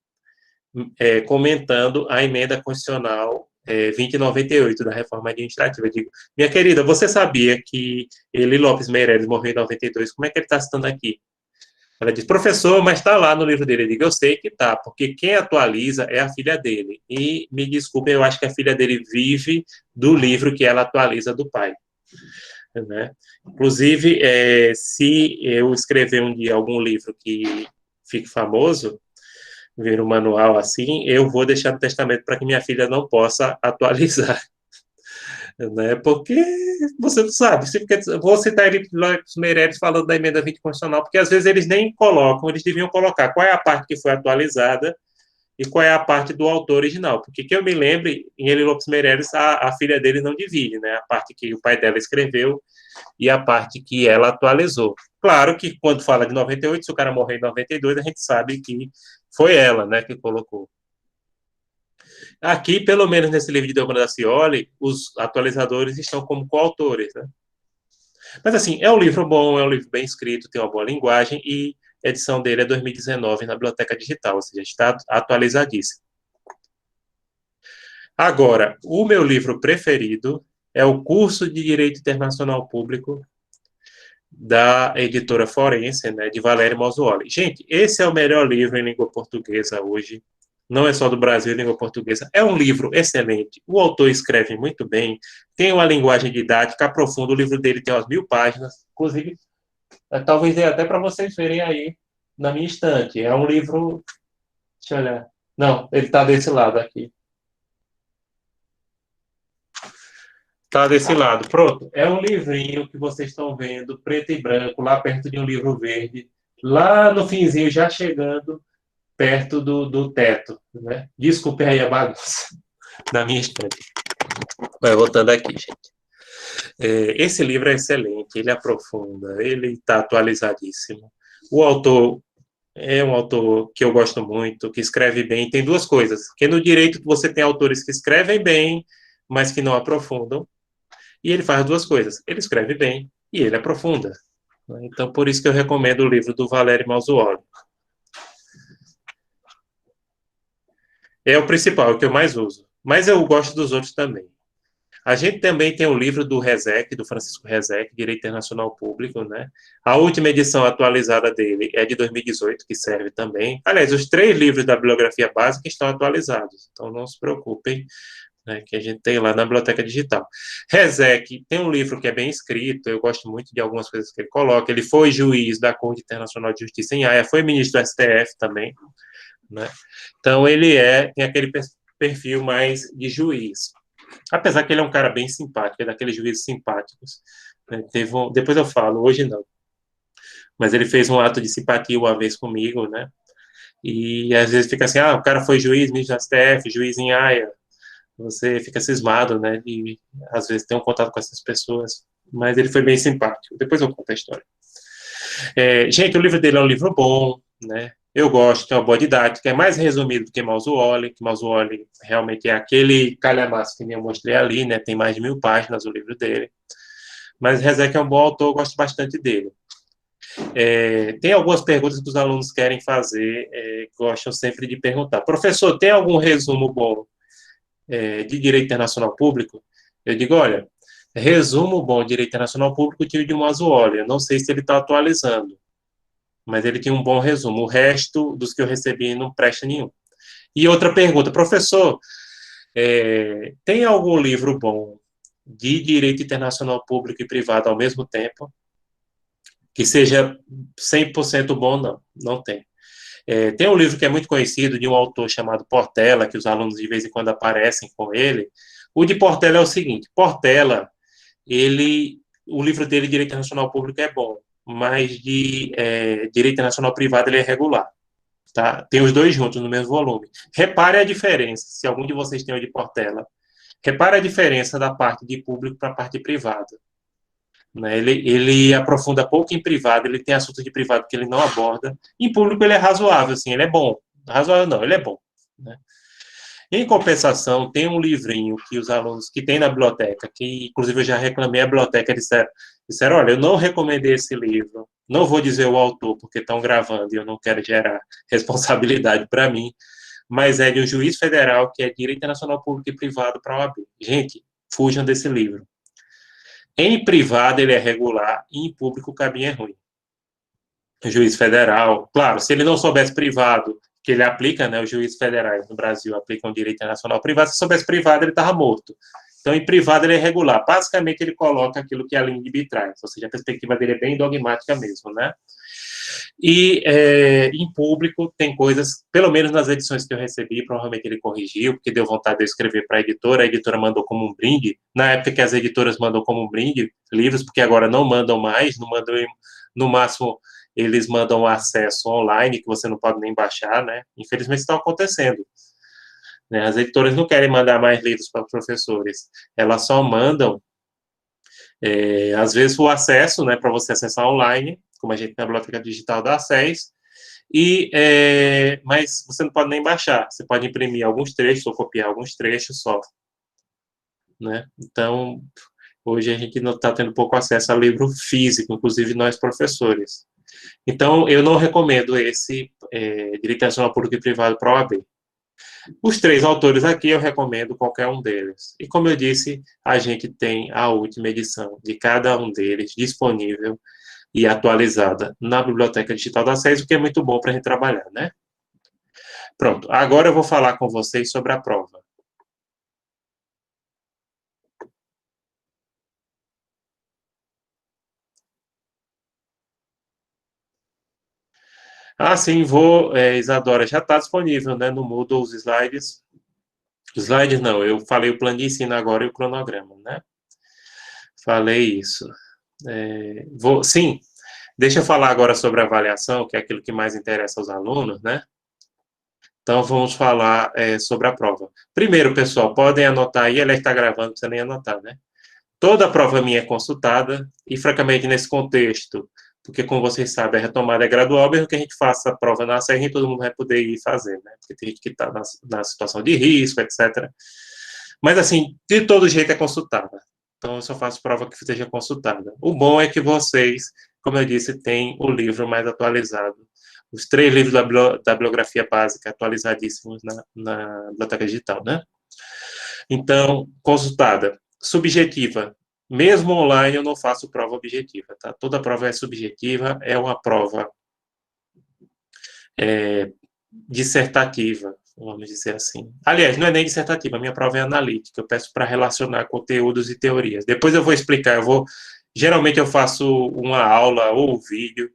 comentando a emenda constitucional 2098 da reforma administrativa. Eu digo, minha querida, você sabia que Eli Lopes Meireles morreu em 92? Como é que ele está citando aqui? Ela diz, professor, mas está lá no livro dele. Eu digo, eu sei que está, porque quem atualiza é a filha dele. E, me desculpe, eu acho que a filha dele vive do livro que ela atualiza do pai. Né? Inclusive, se eu escrever um dia algum livro que fique famoso, ver um manual assim, eu vou deixar no testamento para que minha filha não possa atualizar. Né? Porque você não sabe, vou citar ele Lopes Meireles falando da emenda 20 constitucional, porque às vezes eles nem colocam, eles deviam colocar qual é a parte que foi atualizada e qual é a parte do autor original, porque que eu me lembre, em Eli Lopes Meireles, a filha dele não divide, né? A parte que o pai dela escreveu e a parte que ela atualizou. Claro que quando fala de 98, se o cara morrer em 92, a gente sabe que foi ela, né, que colocou. Aqui, pelo menos nesse livro de Delmano Dacioli, os atualizadores estão como coautores, né? Mas, assim, é um livro bom, é um livro bem escrito, tem uma boa linguagem, e a edição dele é 2019 na Biblioteca Digital, ou seja, está atualizadíssimo. Agora, o meu livro preferido é o Curso de Direito Internacional Público, da editora Forense, né, de Valério Mossuoli. Gente, esse é o melhor livro em língua portuguesa hoje. Não é só do Brasil, em língua portuguesa. É um livro excelente. O autor escreve muito bem, tem uma linguagem didática, aprofunda. O livro dele tem umas 1000 páginas. Inclusive, talvez dê até para vocês verem aí na minha estante. É um livro. Deixa eu olhar. Não, ele está desse lado aqui. Está desse lado. Pronto. É um livrinho que vocês estão vendo, preto e branco, lá perto de um livro verde. Lá no finzinho, já chegando perto do teto, né? Desculpe aí a bagunça da minha estante. Vai voltando aqui, gente. Esse livro é excelente, ele aprofunda, ele está atualizadíssimo. O autor é um autor que eu gosto muito, que escreve bem. Tem duas coisas, que no direito você tem autores que escrevem bem, mas que não aprofundam, e ele faz duas coisas, ele escreve bem e ele aprofunda. Então, por isso que eu recomendo o livro do Valério Mossuoli. É o principal, é o que eu mais uso. Mas eu gosto dos outros também. A gente também tem o livro do Rezec, do Francisco Rezec, Direito Internacional Público, né? A última edição atualizada dele é de 2018, que serve também. Aliás, os 3 livros da bibliografia básica estão atualizados, então não se preocupem, né, que a gente tem lá na biblioteca digital. Rezec tem um livro que é bem escrito, eu gosto muito de algumas coisas que ele coloca. Ele foi juiz da Corte Internacional de Justiça em Haia, foi ministro do STF também, né? Então ele tem aquele perfil mais de juiz. Apesar que ele é um cara bem simpático, é daqueles juízes simpáticos. Né? Depois eu falo, hoje não. Mas ele fez um ato de simpatia uma vez comigo, né? E às vezes fica assim, o cara foi juiz, ministro da STF, juiz em Haia. Você fica cismado, né? E às vezes tem um contato com essas pessoas. Mas ele foi bem simpático. Depois eu conto a história. Gente, o livro dele é um livro bom, né? Eu gosto, tem uma boa didática, é mais resumido do que Mossuoli, que Mossuoli realmente é aquele calhamaço que eu mostrei ali, né? Tem mais de 1000 páginas o livro dele. Mas Rezec é um bom autor, eu gosto bastante dele. Tem algumas perguntas que os alunos querem fazer, gostam sempre de perguntar. Professor, tem algum resumo bom de Direito Internacional Público? Eu digo, olha, resumo bom de Direito Internacional Público tive de Mossuoli, eu não sei se ele está atualizando, mas ele tinha um bom resumo. O resto dos que eu recebi não presta nenhum. E outra pergunta, professor, tem algum livro bom de direito internacional público e privado ao mesmo tempo que seja 100% bom? Não, não tem. Tem um livro que é muito conhecido de um autor chamado Portela, que os alunos de vez em quando aparecem com ele. O de Portela é o seguinte, Portela, o livro dele, Direito Internacional Público, é bom, mas de Direito Internacional Privado ele é regular. Tá? Tem os dois juntos no mesmo volume. Repare a diferença, se algum de vocês tem o de Portela. Repare a diferença da parte de público para a parte privada. Né? Ele aprofunda pouco em privado, ele tem assuntos de privado que ele não aborda. Em público ele é razoável, assim, ele é bom. Razoável não, ele é bom. Né? Em compensação, tem um livrinho que os alunos que tem na biblioteca, que inclusive eu já reclamei à biblioteca, disseram, olha, eu não recomendei esse livro, não vou dizer o autor, porque estão gravando e eu não quero gerar responsabilidade para mim, mas é de um juiz federal que é Direito Internacional Público e Privado para a OAB. Gente, fujam desse livro. Em privado ele é regular e em público o caminho é ruim. O juiz federal, claro, se ele não soubesse privado, que ele aplica, né, os juízes federais no Brasil aplicam direito internacional privado, se soubesse privado ele estava morto. Então, em privado ele é regular. Basicamente, ele coloca aquilo que a LINDB traz, ou seja, a perspectiva dele é bem dogmática mesmo, né? E em público tem coisas, pelo menos nas edições que eu recebi, provavelmente ele corrigiu, porque deu vontade de eu escrever para a editora mandou como um brinde, na época que as editoras mandam como um brinde livros, porque agora não mandam mais, não mandam, no máximo eles mandam acesso online, que você não pode nem baixar, né? Infelizmente está acontecendo. Né? As editoras não querem mandar mais livros para os professores, elas só mandam, às vezes, o acesso, né, para você acessar online, como a gente na biblioteca digital dá acesso, mas você não pode nem baixar, você pode imprimir alguns trechos ou copiar alguns trechos só. Né? Então, Hoje a gente não está tendo pouco acesso a livro físico, inclusive nós professores. Então, eu não recomendo esse Direito Nacional Público e Privado para a OAB. Os três autores aqui, eu recomendo qualquer um deles. E como eu disse, a gente tem a última edição de cada um deles disponível e atualizada na Biblioteca Digital da SES, o que é muito bom para a gente trabalhar, né? Pronto, agora eu vou falar com vocês sobre a prova. Ah, sim, vou, Isadora, já está disponível, né, no Moodle os slides. Os slides não, eu falei o plano de ensino agora e o cronograma, né? Falei isso. Sim, deixa eu falar agora sobre a avaliação, que é aquilo que mais interessa aos alunos, né? Então, vamos falar sobre a prova. Primeiro, pessoal, podem anotar aí, ela está gravando, não precisa nem anotar, né? Toda a prova minha é consultada, e francamente, nesse contexto, porque como vocês sabem, a retomada é gradual, mesmo que a gente faça a prova na SER, todo mundo vai poder ir fazer, né? Porque tem gente que está na situação de risco, etc. Mas, assim, de todo jeito é consultada. Então, eu só faço prova que seja consultada. O bom é que vocês, como eu disse, têm o livro mais atualizado. Os três livros da bibliografia básica atualizadíssimos na biblioteca digital, né? Então, consultada. Subjetiva. Mesmo online, eu não faço prova objetiva, tá? Toda prova é subjetiva, é uma prova dissertativa, vamos dizer assim. Aliás, não é nem dissertativa, a minha prova é analítica, eu peço para relacionar conteúdos e teorias. Depois eu vou explicar, geralmente eu faço uma aula ou um vídeo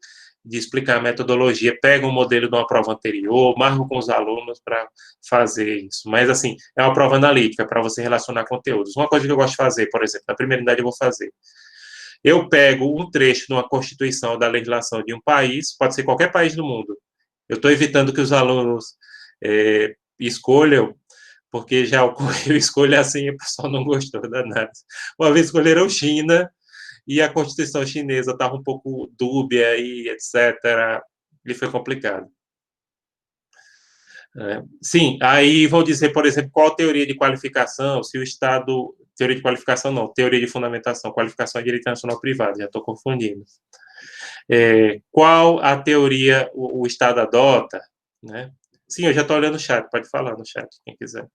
de explicar a metodologia, pego um modelo de uma prova anterior, marco com os alunos para fazer isso. Mas, assim, é uma prova analítica, para você relacionar conteúdos. Uma coisa que eu gosto de fazer, por exemplo, na primeira unidade eu vou fazer. Eu pego um trecho de uma constituição da legislação de um país, pode ser qualquer país do mundo. Eu estou evitando que os alunos escolham, porque já ocorreu escolha assim e o pessoal não gostou da análise. Uma vez escolheram China e a Constituição chinesa estava um pouco dúbia e etc. E foi complicado. Sim, aí vão dizer, por exemplo, qual teoria de qualificação, se o Estado. Teoria de qualificação não, teoria de fundamentação, qualificação é direito nacional privado, já estou confundindo. Qual a teoria o Estado adota, né? Sim, eu já estou olhando o chat, pode falar no chat, quem quiser.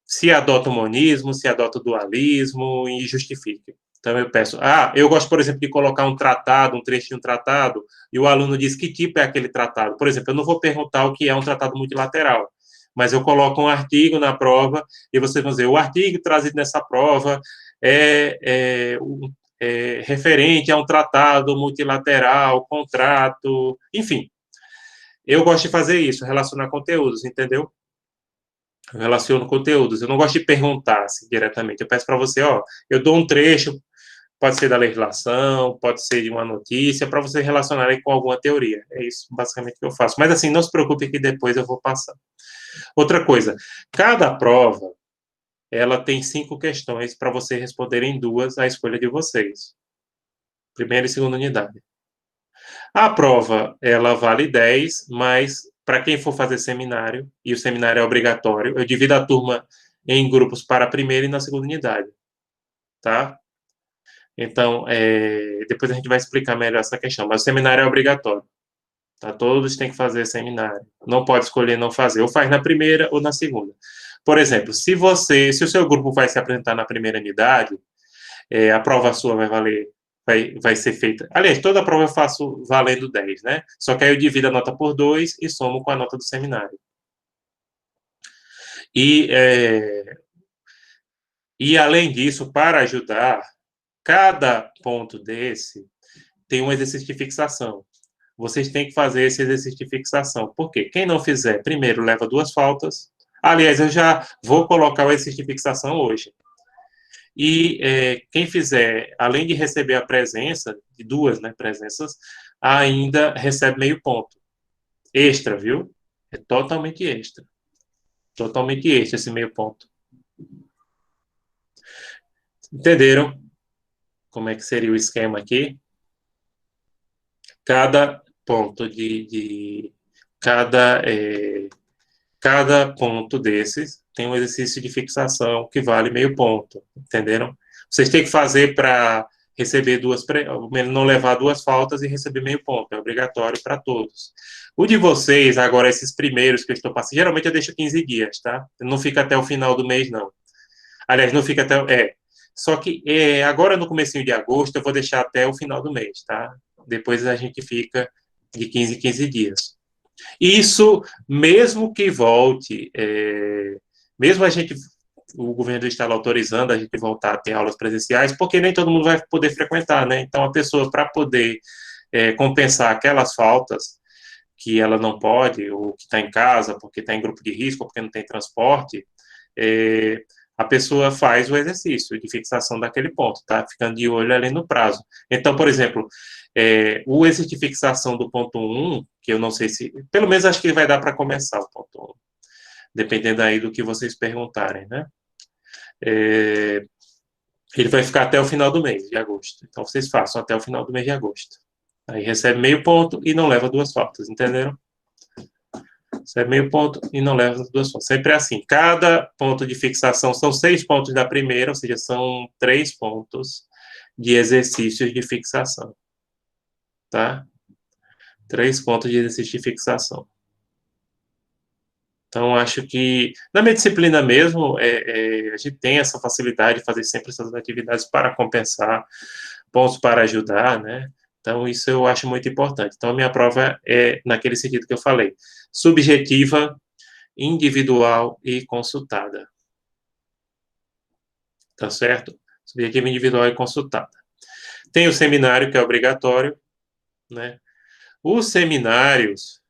Se adota o monismo, se adota o dualismo e justifique. Então eu peço, eu gosto, por exemplo, de colocar um tratado, um trecho de um tratado, e o aluno diz que tipo é aquele tratado. Por exemplo, eu não vou perguntar o que é um tratado multilateral, mas eu coloco um artigo na prova, e vocês vão dizer, o artigo trazido nessa prova é referente a um tratado multilateral, contrato, enfim. Eu gosto de fazer isso, relacionar conteúdos, entendeu? Eu relaciono conteúdos. Eu não gosto de perguntar assim, diretamente. Eu peço para você, eu dou um trecho, pode ser da legislação, pode ser de uma notícia, para você relacionar aí com alguma teoria. É isso, basicamente, que eu faço. Mas, assim, não se preocupe que depois eu vou passar. Outra coisa, cada prova, ela tem 5 questões para você responderem 2 à escolha de vocês. Primeira e segunda unidade. A prova, ela vale 10, mas para quem for fazer seminário, e o seminário é obrigatório, eu divido a turma em grupos para a primeira e na segunda unidade, tá? Então, depois a gente vai explicar melhor essa questão, mas o seminário é obrigatório, tá? Todos têm que fazer seminário, não pode escolher não fazer, ou faz na primeira ou na segunda. Por exemplo, se o seu grupo vai se apresentar na primeira unidade, a prova sua vai valer, vai ser feita. Aliás, toda a prova eu faço valendo 10, né? Só que aí eu divido a nota por 2 e somo com a nota do seminário. E, além disso, para ajudar, cada ponto desse tem um exercício de fixação. Vocês têm que fazer esse exercício de fixação. Por quê? Quem não fizer, primeiro leva 2 faltas. Aliás, eu já vou colocar o exercício de fixação hoje. E quem fizer, além de receber a presença, de 2 presenças, ainda recebe meio ponto. Extra, viu? É totalmente extra. Totalmente extra esse meio ponto. Entenderam como é que seria o esquema aqui? Cada ponto cada ponto desses tem um exercício de fixação que vale meio ponto, entenderam? Vocês têm que fazer para receber não levar duas faltas e receber meio ponto, é obrigatório para todos. O de vocês, agora, esses primeiros que eu estou passando, geralmente eu deixo 15 dias, tá? Não fica até o final do mês, não. Aliás, não fica até, só que agora no comecinho de agosto eu vou deixar até o final do mês, tá? Depois a gente fica de 15 em 15 dias. Isso, mesmo que volte, mesmo o governo do estado autorizando a gente voltar a ter aulas presenciais, porque nem todo mundo vai poder frequentar, né? Então, a pessoa, para poder compensar aquelas faltas que ela não pode, ou que está em casa, porque está em grupo de risco, ou porque não tem transporte, a pessoa faz o exercício de fixação daquele ponto, tá? Ficando de olho ali no prazo. Então, por exemplo, o exercício de fixação do ponto 1, que eu não sei se... Pelo menos acho que vai dar para começar o ponto 1, dependendo aí do que vocês perguntarem, né? Ele vai ficar até o final do mês de agosto. Então, vocês façam até o final do mês de agosto. Aí recebe meio ponto e não leva duas faltas, entenderam? Recebe meio ponto e não leva duas faltas. Sempre é assim. Cada ponto de fixação são 6 pontos da primeira, ou seja, são 3 pontos de exercícios de fixação. Tá? 3 pontos de exercício de fixação. Então, acho que na minha disciplina mesmo, a gente tem essa facilidade de fazer sempre essas atividades para compensar, pontos para ajudar, né? Então, isso eu acho muito importante. Então, a minha prova é naquele sentido que eu falei: subjetiva, individual e consultada. Tá certo? Subjetiva, individual e consultada. Tem o seminário, que é obrigatório, né? Os seminários,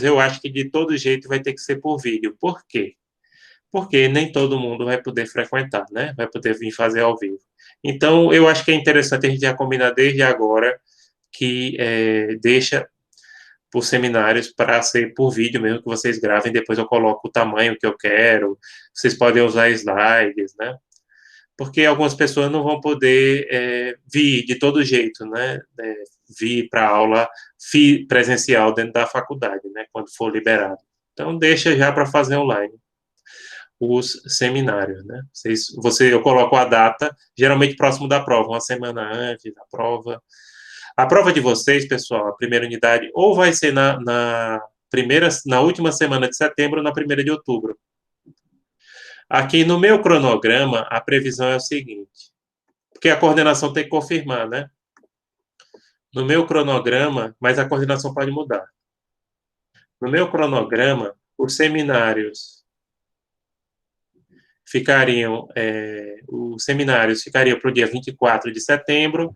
eu acho que de todo jeito vai ter que ser por vídeo. Por quê? Porque nem todo mundo vai poder frequentar, né? Vai poder vir fazer ao vivo. Então, eu acho que é interessante a gente já combinar desde agora que deixa por seminários para ser por vídeo mesmo, que vocês gravem, depois eu coloco o tamanho que eu quero, vocês podem usar slides, né? Porque algumas pessoas não vão poder vir de todo jeito, né? Vir para aula presencial dentro da faculdade, né? Quando for liberado. Então, deixa já para fazer online os seminários, né? Eu coloco a data, geralmente próximo da prova, uma semana antes da prova. A prova de vocês, pessoal, a primeira unidade, ou vai ser na última semana de setembro ou na primeira de outubro. Aqui no meu cronograma, a previsão é o seguinte, porque a coordenação tem que confirmar, né? No meu cronograma, mas a coordenação pode mudar. No meu cronograma, os seminários ficariam para o dia 24 de setembro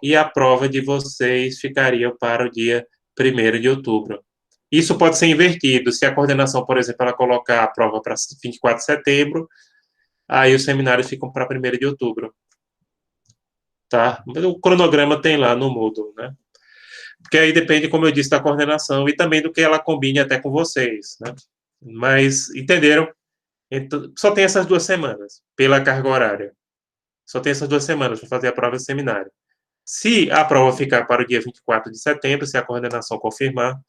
e a prova de vocês ficaria para o dia 1º de outubro. Isso pode ser invertido. Se a coordenação, por exemplo, ela colocar a prova para 24 de setembro, aí os seminários ficam para 1º de outubro. Tá? O cronograma tem lá no Moodle, né? Porque aí depende, como eu disse, da coordenação e também do que ela combine até com vocês, né? Mas, entenderam? Então, só tem essas 2 semanas, pela carga horária. Só tem essas 2 semanas para fazer a prova de seminário. Se a prova ficar para o dia 24 de setembro, se a coordenação confirmar,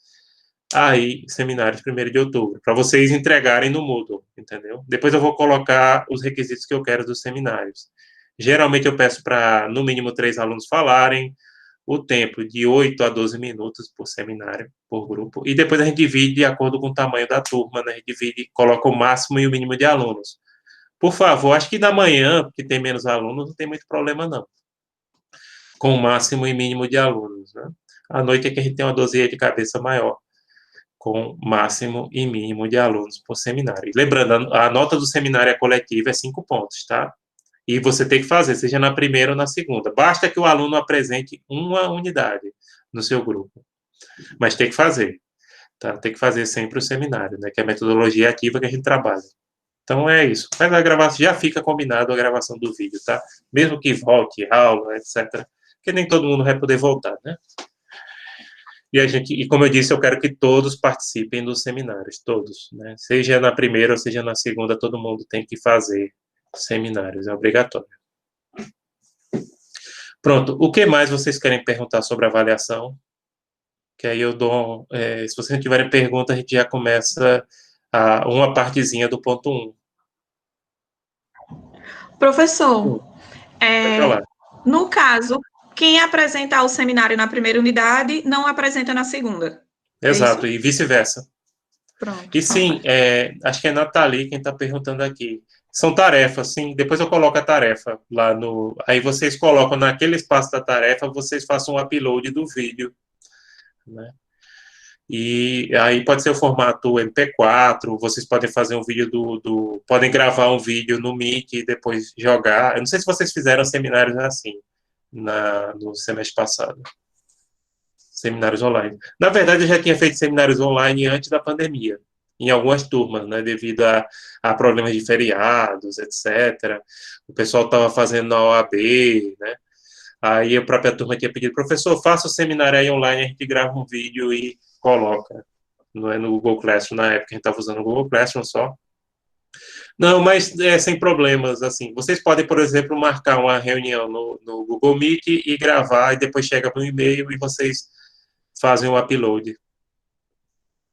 aí, seminários 1º de outubro, para vocês entregarem no Moodle, entendeu? Depois eu vou colocar os requisitos que eu quero dos seminários. Geralmente eu peço para, no mínimo, 3 alunos falarem, o tempo de 8 a 12 minutos por seminário, por grupo, e depois a gente divide de acordo com o tamanho da turma, né? A gente divide, coloca o máximo e o mínimo de alunos. Por favor, acho que da manhã, que tem menos alunos, não tem muito problema, não. Com o máximo e mínimo de alunos, né? À noite é que a gente tem uma dosagem de cabeça maior, com máximo e mínimo de alunos por seminário. E lembrando, a nota do seminário coletiva é 5 pontos, tá? E você tem que fazer, seja na primeira ou na segunda. Basta que o aluno apresente uma unidade no seu grupo. Mas tem que fazer, tá? Tem que fazer sempre o seminário, né? Que é a metodologia ativa que a gente trabalha. Então, é isso. Mas a gravação, já fica combinado a gravação do vídeo, tá? Mesmo que volte aula, etc. Porque nem todo mundo vai poder voltar, né? E como eu disse, eu quero que todos participem dos seminários, todos, né? Seja na primeira ou seja na segunda, todo mundo tem que fazer seminários, é obrigatório. Pronto, o que mais vocês querem perguntar sobre avaliação? Que aí eu dou, se vocês não tiverem pergunta, a gente já começa uma partezinha do ponto 1. Professor, Vai falar. no caso, quem apresentar o seminário na primeira unidade não apresenta na segunda. É Exato, isso? e vice-versa. Pronto, E então sim, tá. acho que é Nathalie quem está perguntando aqui. São tarefas, sim. Depois eu coloco a tarefa lá no. Aí vocês colocam naquele espaço da tarefa, vocês façam um upload do vídeo, né? E aí pode ser o formato MP4, vocês podem fazer um vídeo podem gravar um vídeo no Meet e depois jogar. Eu não sei se vocês fizeram seminários assim no semestre passado. Seminários online. Na verdade, eu já tinha feito seminários online antes da pandemia, em algumas turmas, né, devido a problemas de feriados, etc. O pessoal estava fazendo na OAB, né? Aí a própria turma tinha pedido, professor, faça o seminário aí online, a gente grava um vídeo e coloca. Não é no Google Classroom, na época a gente estava usando o Google Classroom só. Não, mas sem problemas, assim. Vocês podem, por exemplo, marcar uma reunião no Google Meet e gravar, e depois chega no e-mail e vocês fazem o upload.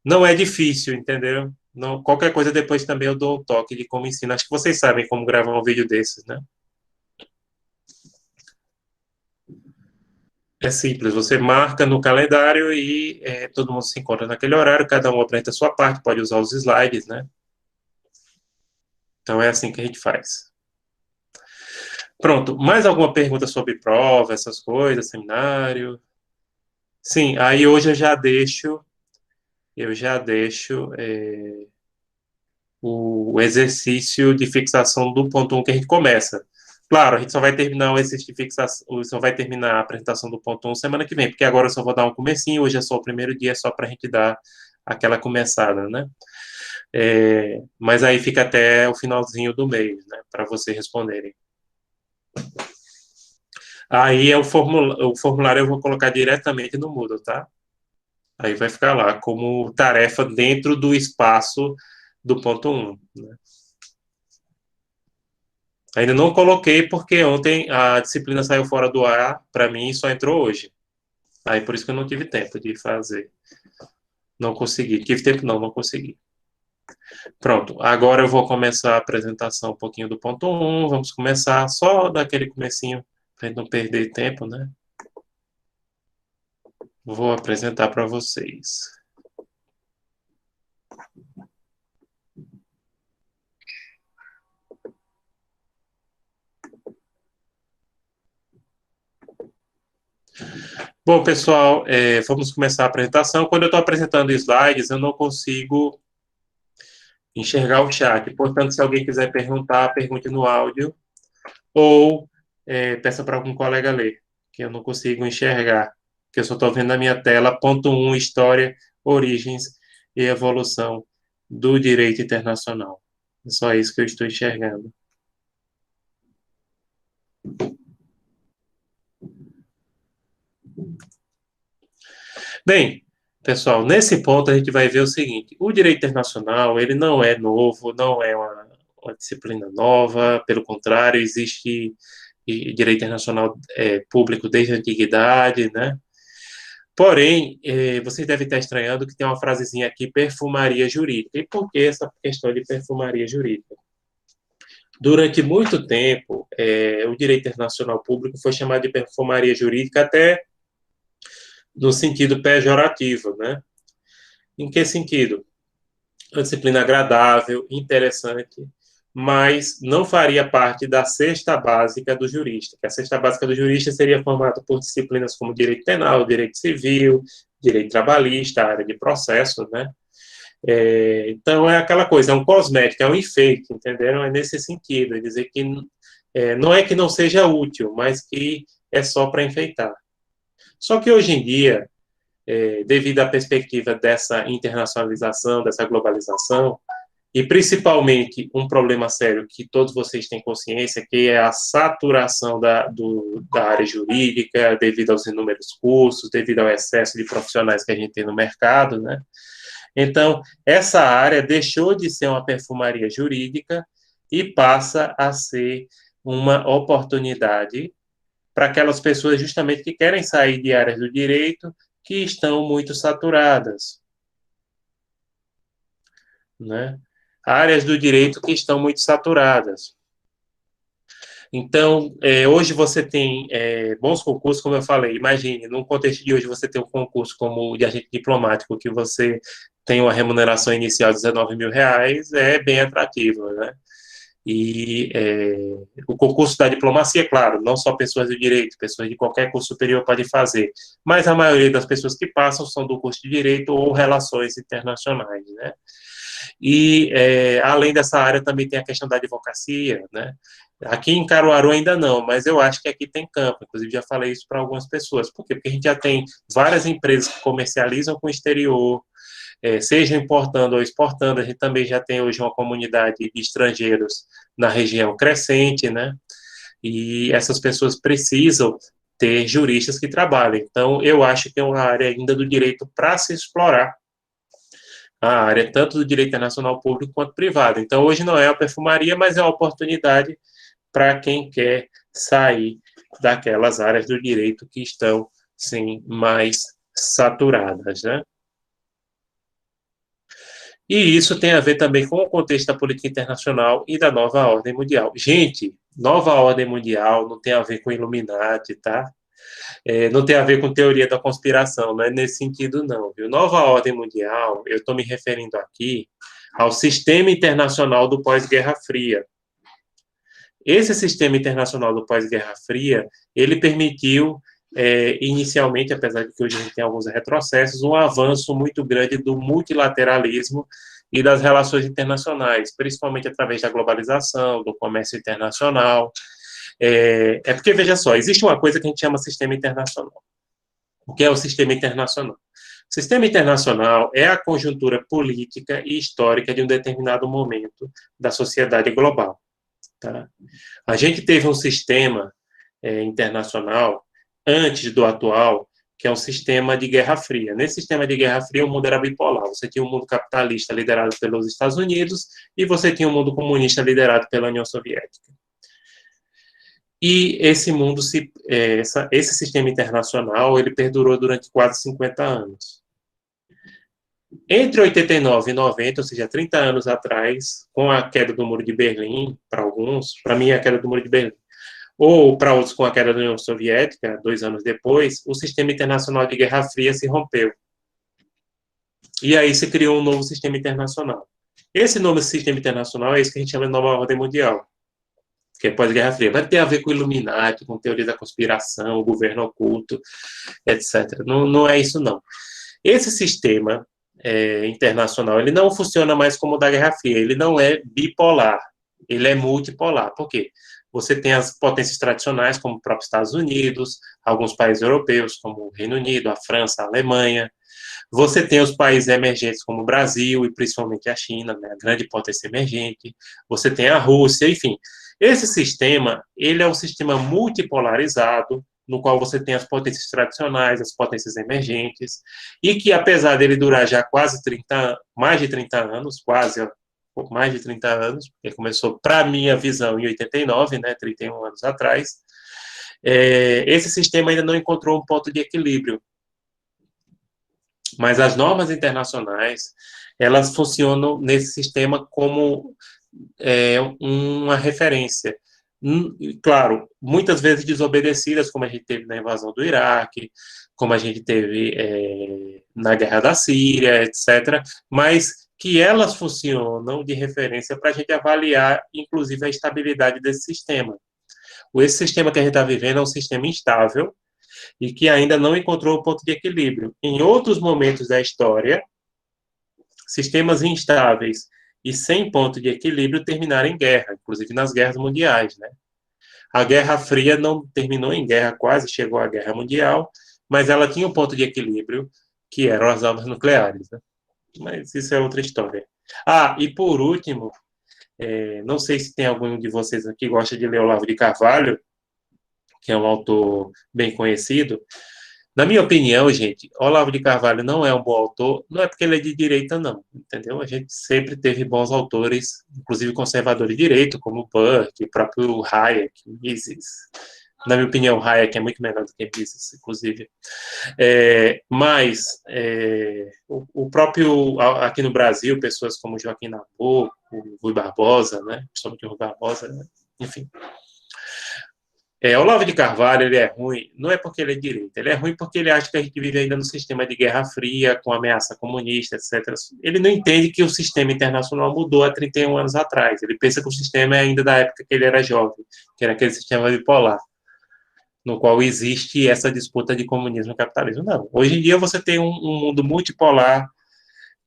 Não é difícil, entendeu? Não, qualquer coisa depois também eu dou um toque de como ensino. Acho que vocês sabem como gravar um vídeo desses, né? É simples, você marca no calendário e todo mundo se encontra naquele horário, cada um apresenta a sua parte, pode usar os slides, né? Então é assim que a gente faz. Pronto, mais alguma pergunta sobre prova, essas coisas, seminário? Sim, aí hoje eu já deixo o exercício de fixação do ponto 1 que a gente começa. Claro, a gente só vai terminar o exercício de fixação, só vai terminar a apresentação do ponto 1 semana que vem, porque agora eu só vou dar um comecinho, hoje é só o primeiro dia, só para a gente dar aquela começada, né? Mas aí fica até o finalzinho do mês, né, para vocês responderem. Aí o formulário eu vou colocar diretamente no Moodle, tá? Aí vai ficar lá como tarefa dentro do espaço do ponto 1, né? Ainda não coloquei porque ontem a disciplina saiu fora do ar para mim e só entrou hoje. Aí por isso que eu não tive tempo de fazer. Não consegui. Tive tempo não, não consegui. Pronto, agora eu vou começar a apresentação um pouquinho do ponto 1. Vamos começar só daquele comecinho para não perder tempo, né? Vou apresentar para vocês. Bom, pessoal, vamos começar a apresentação. Quando eu estou apresentando slides, eu não consigo enxergar o chat. Portanto, se alguém quiser perguntar, pergunte no áudio ou peça para algum colega ler, que eu não consigo enxergar, que eu só estou vendo na minha tela, ponto 1, História, Origens e Evolução do Direito Internacional. É só isso que eu estou enxergando. Bem, pessoal, nesse ponto a gente vai ver o seguinte: o direito internacional ele não é novo, não é uma disciplina nova, pelo contrário, existe direito internacional público desde a antiguidade, né? Porém, vocês devem estar estranhando que tem uma frasezinha aqui, perfumaria jurídica. E por que essa questão de perfumaria jurídica? Durante muito tempo, o direito internacional público foi chamado de perfumaria jurídica até no sentido pejorativo, né? Em que sentido? Uma disciplina agradável, interessante, mas não faria parte da cesta básica do jurista. A cesta básica do jurista seria formada por disciplinas como direito penal, direito civil, direito trabalhista, área de processo, né? Então, é aquela coisa, é um cosmético, é um enfeite, entenderam? É nesse sentido, é dizer que não é que não seja útil, mas que é só para enfeitar. Só que hoje em dia, devido à perspectiva dessa internacionalização, dessa globalização, e principalmente um problema sério que todos vocês têm consciência, que é a saturação da área jurídica, devido aos inúmeros cursos, devido ao excesso de profissionais que a gente tem no mercado, né? Então, essa área deixou de ser uma perfumaria jurídica e passa a ser uma oportunidade para aquelas pessoas justamente que querem sair de áreas do direito que estão muito saturadas. né? Áreas do direito que estão muito saturadas. Então, hoje você tem bons concursos, como eu falei. Imagine, num contexto de hoje, você tem um concurso como o de agente diplomático, que você tem uma remuneração inicial de R$ 19.000, é bem atrativo, né? E o concurso da diplomacia, claro, não só pessoas do direito, pessoas de qualquer curso superior podem fazer, mas a maioria das pessoas que passam são do curso de direito ou relações internacionais, né? E, além dessa área, também tem a questão da advocacia, né? Aqui em Caruaru ainda não, mas eu acho que aqui tem campo. Inclusive, já falei isso para algumas pessoas. Por quê? Porque a gente já tem várias empresas que comercializam com o exterior, seja importando ou exportando. A gente também já tem hoje uma comunidade de estrangeiros na região crescente, né? E essas pessoas precisam ter juristas que trabalhem. Então, eu acho que é uma área ainda do direito para se explorar, a área tanto do direito internacional público quanto privado. Então, hoje não é a perfumaria, mas é uma oportunidade para quem quer sair daquelas áreas do direito que estão, sim, mais saturadas, né? E isso tem a ver também com o contexto da política internacional e da nova ordem mundial. Gente, nova ordem mundial não tem a ver com Illuminati, tá? Não tem a ver com teoria da conspiração, não é nesse sentido, não. Viu? Nova ordem mundial, eu estou me referindo aqui ao sistema internacional do pós-Guerra Fria. Esse sistema internacional do pós-Guerra Fria, ele permitiu, inicialmente, apesar de que hoje a gente tem alguns retrocessos, um avanço muito grande do multilateralismo e das relações internacionais, principalmente através da globalização, do comércio internacional. Porque, veja só, existe uma coisa que a gente chama sistema internacional. O que é o sistema internacional? O sistema internacional é a conjuntura política e histórica de um determinado momento da sociedade global. Tá? A gente teve um sistema internacional antes do atual, que é um sistema de Guerra Fria. Nesse sistema de Guerra Fria, o mundo era bipolar. Você tinha um mundo capitalista liderado pelos Estados Unidos e você tinha um mundo comunista liderado pela União Soviética. E esse mundo, esse sistema internacional, ele perdurou durante quase 50 anos. Entre 89 e 90, ou seja, 30 anos atrás, com a queda do Muro de Berlim, para alguns, para mim é a queda do Muro de Berlim, ou para outros com a queda da União Soviética, 2 anos depois, o sistema internacional de Guerra Fria se rompeu. E aí se criou um novo sistema internacional. Esse novo sistema internacional é esse que a gente chama de nova ordem mundial, que é pós-Guerra Fria. Vai ter a ver com Illuminati, com teoria da conspiração, o governo oculto, etc. Não, não é isso, não. Esse sistema internacional, ele não funciona mais como o da Guerra Fria, ele não é bipolar, ele é multipolar. Por quê? Você tem as potências tradicionais, como o próprio Estados Unidos, alguns países europeus, como o Reino Unido, a França, a Alemanha. Você tem os países emergentes, como o Brasil e principalmente a China, né, a grande potência emergente. Você tem a Rússia, enfim. Esse sistema, ele é um sistema multipolarizado, no qual você tem as potências tradicionais, as potências emergentes, e que, apesar dele durar já quase 30, mais de 30 anos, quase mais de 30 anos, porque começou, para a minha visão, em 89, né, 31 anos atrás, esse sistema ainda não encontrou um ponto de equilíbrio. Mas as normas internacionais, elas funcionam nesse sistema como uma referência. Claro, muitas vezes desobedecidas, como a gente teve na invasão do Iraque, como a gente teve na guerra da Síria, etc., mas que elas funcionam de referência para a gente avaliar, inclusive, a estabilidade desse sistema. Esse sistema que a gente está vivendo é um sistema instável e que ainda não encontrou o ponto de equilíbrio. Em outros momentos da história, sistemas instáveis e sem ponto de equilíbrio terminaram em guerra, inclusive nas guerras mundiais, né? A Guerra Fria não terminou em guerra, quase chegou à Guerra Mundial, mas ela tinha um ponto de equilíbrio, que eram as armas nucleares, né? Mas isso é outra história. E por último, não sei se tem algum de vocês aqui que gosta de ler Olavo de Carvalho, que é um autor bem conhecido. Na minha opinião, gente, Olavo de Carvalho não é um bom autor, não é porque ele é de direita, não, entendeu? A gente sempre teve bons autores, inclusive conservadores de direito, como Burke, o próprio Hayek, Mises, Na minha opinião, Hayek é muito melhor do que Mises, inclusive. Mas o próprio, aqui no Brasil, pessoas como Joaquim Nabuco, Rui Barbosa, né? Principalmente o Rui Barbosa, né? Enfim. Olavo de Carvalho, ele é ruim, não é porque ele é de direita, ele é ruim porque ele acha que a gente vive ainda no sistema de Guerra Fria, com ameaça comunista, etc. Ele não entende que o sistema internacional mudou há 31 anos atrás. Ele pensa que o sistema é ainda da época que ele era jovem, que era aquele sistema bipolar, no qual existe essa disputa de comunismo e capitalismo. Não. Hoje em dia você tem um mundo multipolar,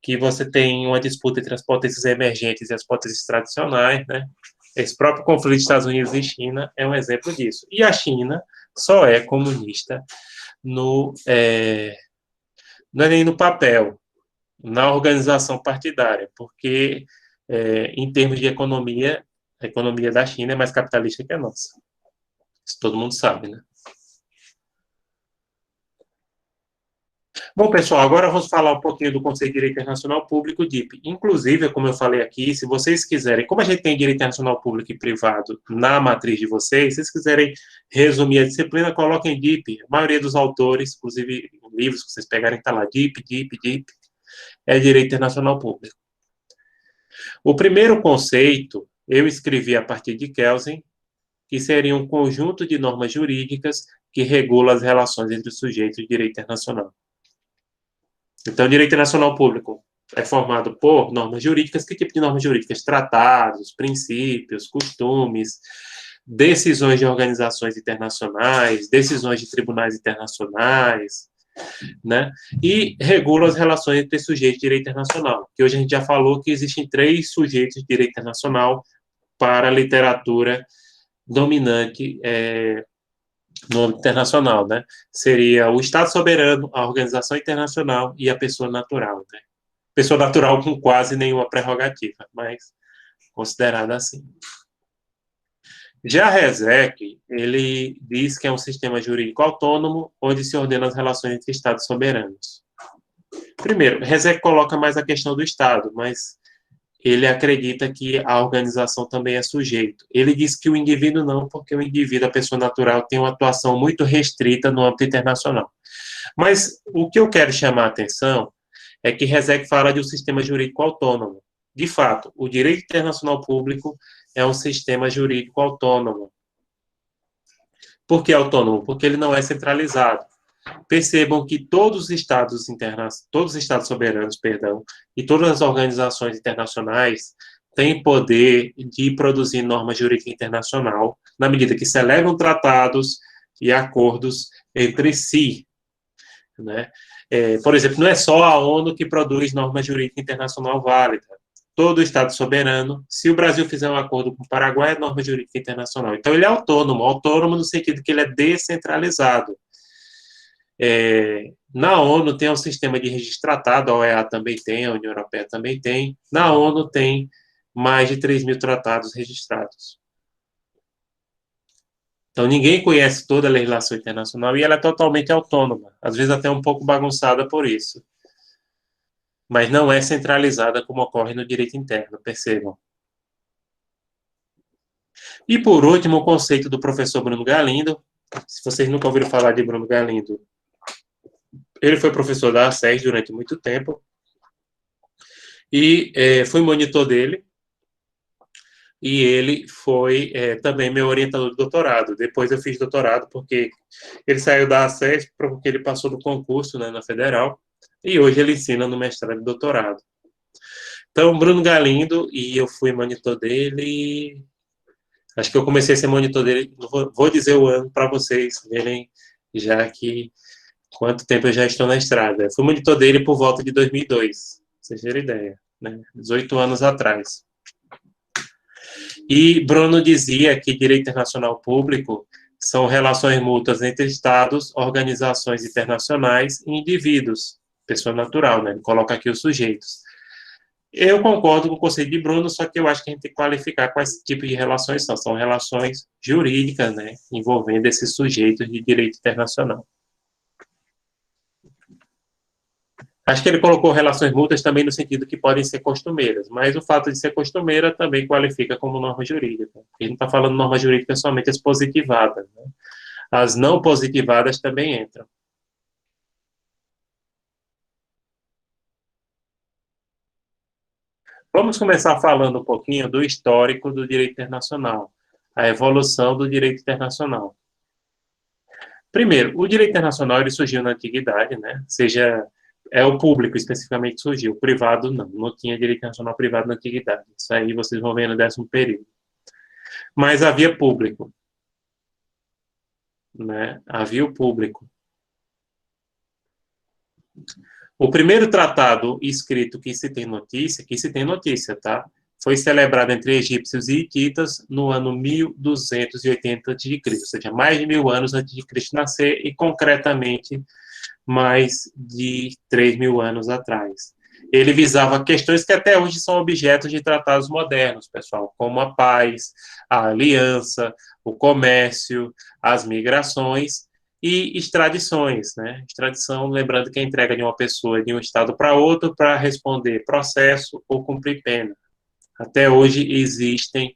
que você tem uma disputa entre as potências emergentes e as potências tradicionais, né? Esse próprio conflito Estados Unidos e China é um exemplo disso. E a China só é comunista não é nem no papel, na organização partidária, porque, em termos de economia, a economia da China é mais capitalista que a nossa. Isso todo mundo sabe, né? Bom, pessoal, agora vamos falar um pouquinho do Conceito de Direito Internacional Público, DIP. Inclusive, como eu falei aqui, se vocês quiserem, como a gente tem Direito Internacional Público e Privado na matriz de vocês, se vocês quiserem resumir a disciplina, coloquem DIP. A maioria dos autores, inclusive livros que vocês pegarem, está lá, DIP, DIP, DIP, é Direito Internacional Público. O primeiro conceito, eu escrevi a partir de Kelsen, que seria um conjunto de normas jurídicas que regula as relações entre os sujeitos de direito internacional. Então, o direito internacional público é formado por normas jurídicas. Que tipo de normas jurídicas? Tratados, princípios, costumes, decisões de organizações internacionais, decisões de tribunais internacionais, né? E regula as relações entre sujeitos de direito internacional, que hoje a gente já falou que existem 3 sujeitos de direito internacional para a literatura dominante no âmbito internacional, né? Seria o Estado soberano, a organização internacional e a pessoa natural, né? Pessoa natural com quase nenhuma prerrogativa, mas considerada assim. Já Rezec, ele diz que é um sistema jurídico autônomo, onde se ordenam as relações entre Estados soberanos. Primeiro, Rezec coloca mais a questão do Estado, mas ele acredita que a organização também é sujeito. Ele diz que o indivíduo não, porque o indivíduo, a pessoa natural, tem uma atuação muito restrita no âmbito internacional. Mas o que eu quero chamar a atenção é que Rezec fala de um sistema jurídico autônomo. De fato, o direito internacional público é um sistema jurídico autônomo. Por que autônomo? Porque ele não é centralizado. Percebam que todos os estados soberanos, e todas as organizações internacionais têm poder de produzir norma jurídica internacional na medida que celebram tratados e acordos entre si, né? Por exemplo, não é só a ONU que produz norma jurídica internacional válida. Todo Estado soberano, se o Brasil fizer um acordo com o Paraguai, é norma jurídica internacional. Então, ele é autônomo no sentido que ele é descentralizado. Na ONU tem um sistema de registro tratado, a OEA também tem, a União Europeia também tem. Na ONU tem mais de 3.000 tratados registrados. Então, ninguém conhece toda a legislação internacional e ela é totalmente autônoma, às vezes até um pouco bagunçada por isso. Mas não é centralizada como ocorre no direito interno, percebam. E, por último, o conceito do professor Bruno Galindo. Se vocês nunca ouviram falar de Bruno Galindo, ele foi professor da ACES durante muito tempo e fui monitor dele. E ele foi também meu orientador de doutorado. Depois eu fiz doutorado porque ele saiu da ACES porque ele passou no concurso, né, na Federal, e hoje ele ensina no mestrado e doutorado. Então, Bruno Galindo, e eu fui monitor dele. Acho que eu comecei a ser monitor dele, vou dizer o ano para vocês verem já que quanto tempo eu já estou na estrada. Eu fui monitor dele por volta de 2002, vocês terem ideia, né? 18 anos atrás. E Bruno dizia que direito internacional público são relações mútuas entre estados, organizações internacionais e indivíduos, pessoa natural, né? Ele coloca aqui os sujeitos. Eu concordo com o conceito de Bruno, só que eu acho que a gente tem que qualificar quais tipos de relações são. São relações jurídicas, né? Envolvendo esses sujeitos de direito internacional. Acho que ele colocou relações mútuas também no sentido que podem ser costumeiras, mas o fato de ser costumeira também qualifica como norma jurídica. A gente não está falando norma jurídica somente expositivada, né? As não positivadas também entram. Vamos começar falando um pouquinho do histórico do direito internacional, a evolução do direito internacional. Primeiro, o direito internacional ele surgiu na antiguidade, né? Seja o público especificamente surgiu, o privado não tinha direito internacional privado na antiguidade. Isso aí vocês vão ver no 10º período. Mas havia público, né? Havia o público. O primeiro tratado escrito que se tem notícia, tá? Foi celebrado entre egípcios e hititas no ano 1280 a.C., ou seja, mais de 1000 anos antes de Cristo nascer e, concretamente, mais de 3.000 anos atrás. Ele visava questões que até hoje são objetos de tratados modernos, pessoal, como a paz, a aliança, o comércio, as migrações e extradições, né? Extradição, lembrando que é a entrega de uma pessoa de um estado para outro para responder processo ou cumprir pena. Até hoje existem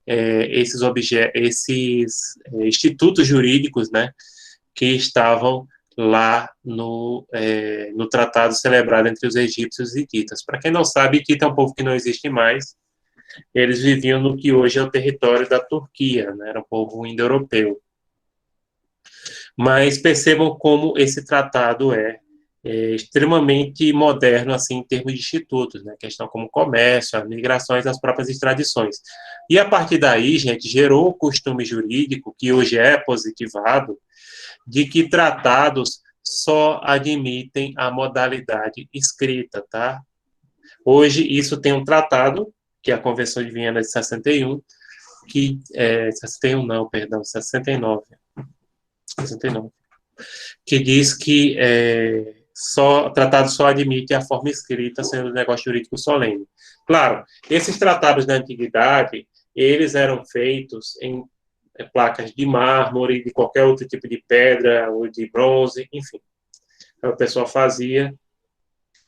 esses institutos jurídicos, né, que estavam lá no tratado celebrado entre os egípcios e hititas. Para quem não sabe, Hitita é um povo que não existe mais. Eles viviam no que hoje é o território da Turquia, né, era um povo indo-europeu. Mas percebam como esse tratado é extremamente moderno, assim, em termos de institutos, né? Questão como comércio, as migrações, as próprias extradições. E a partir daí, gente, gerou o costume jurídico, que hoje é positivado, de que tratados só admitem a modalidade escrita, tá? Hoje, isso tem um tratado, que é a Convenção de Viena de 61, 69, que diz que tratado só admite a forma escrita, sendo um negócio jurídico solene. Claro, esses tratados da antiguidade, eles eram feitos em placas de mármore, de qualquer outro tipo de pedra, ou de bronze, enfim. Então, o pessoal fazia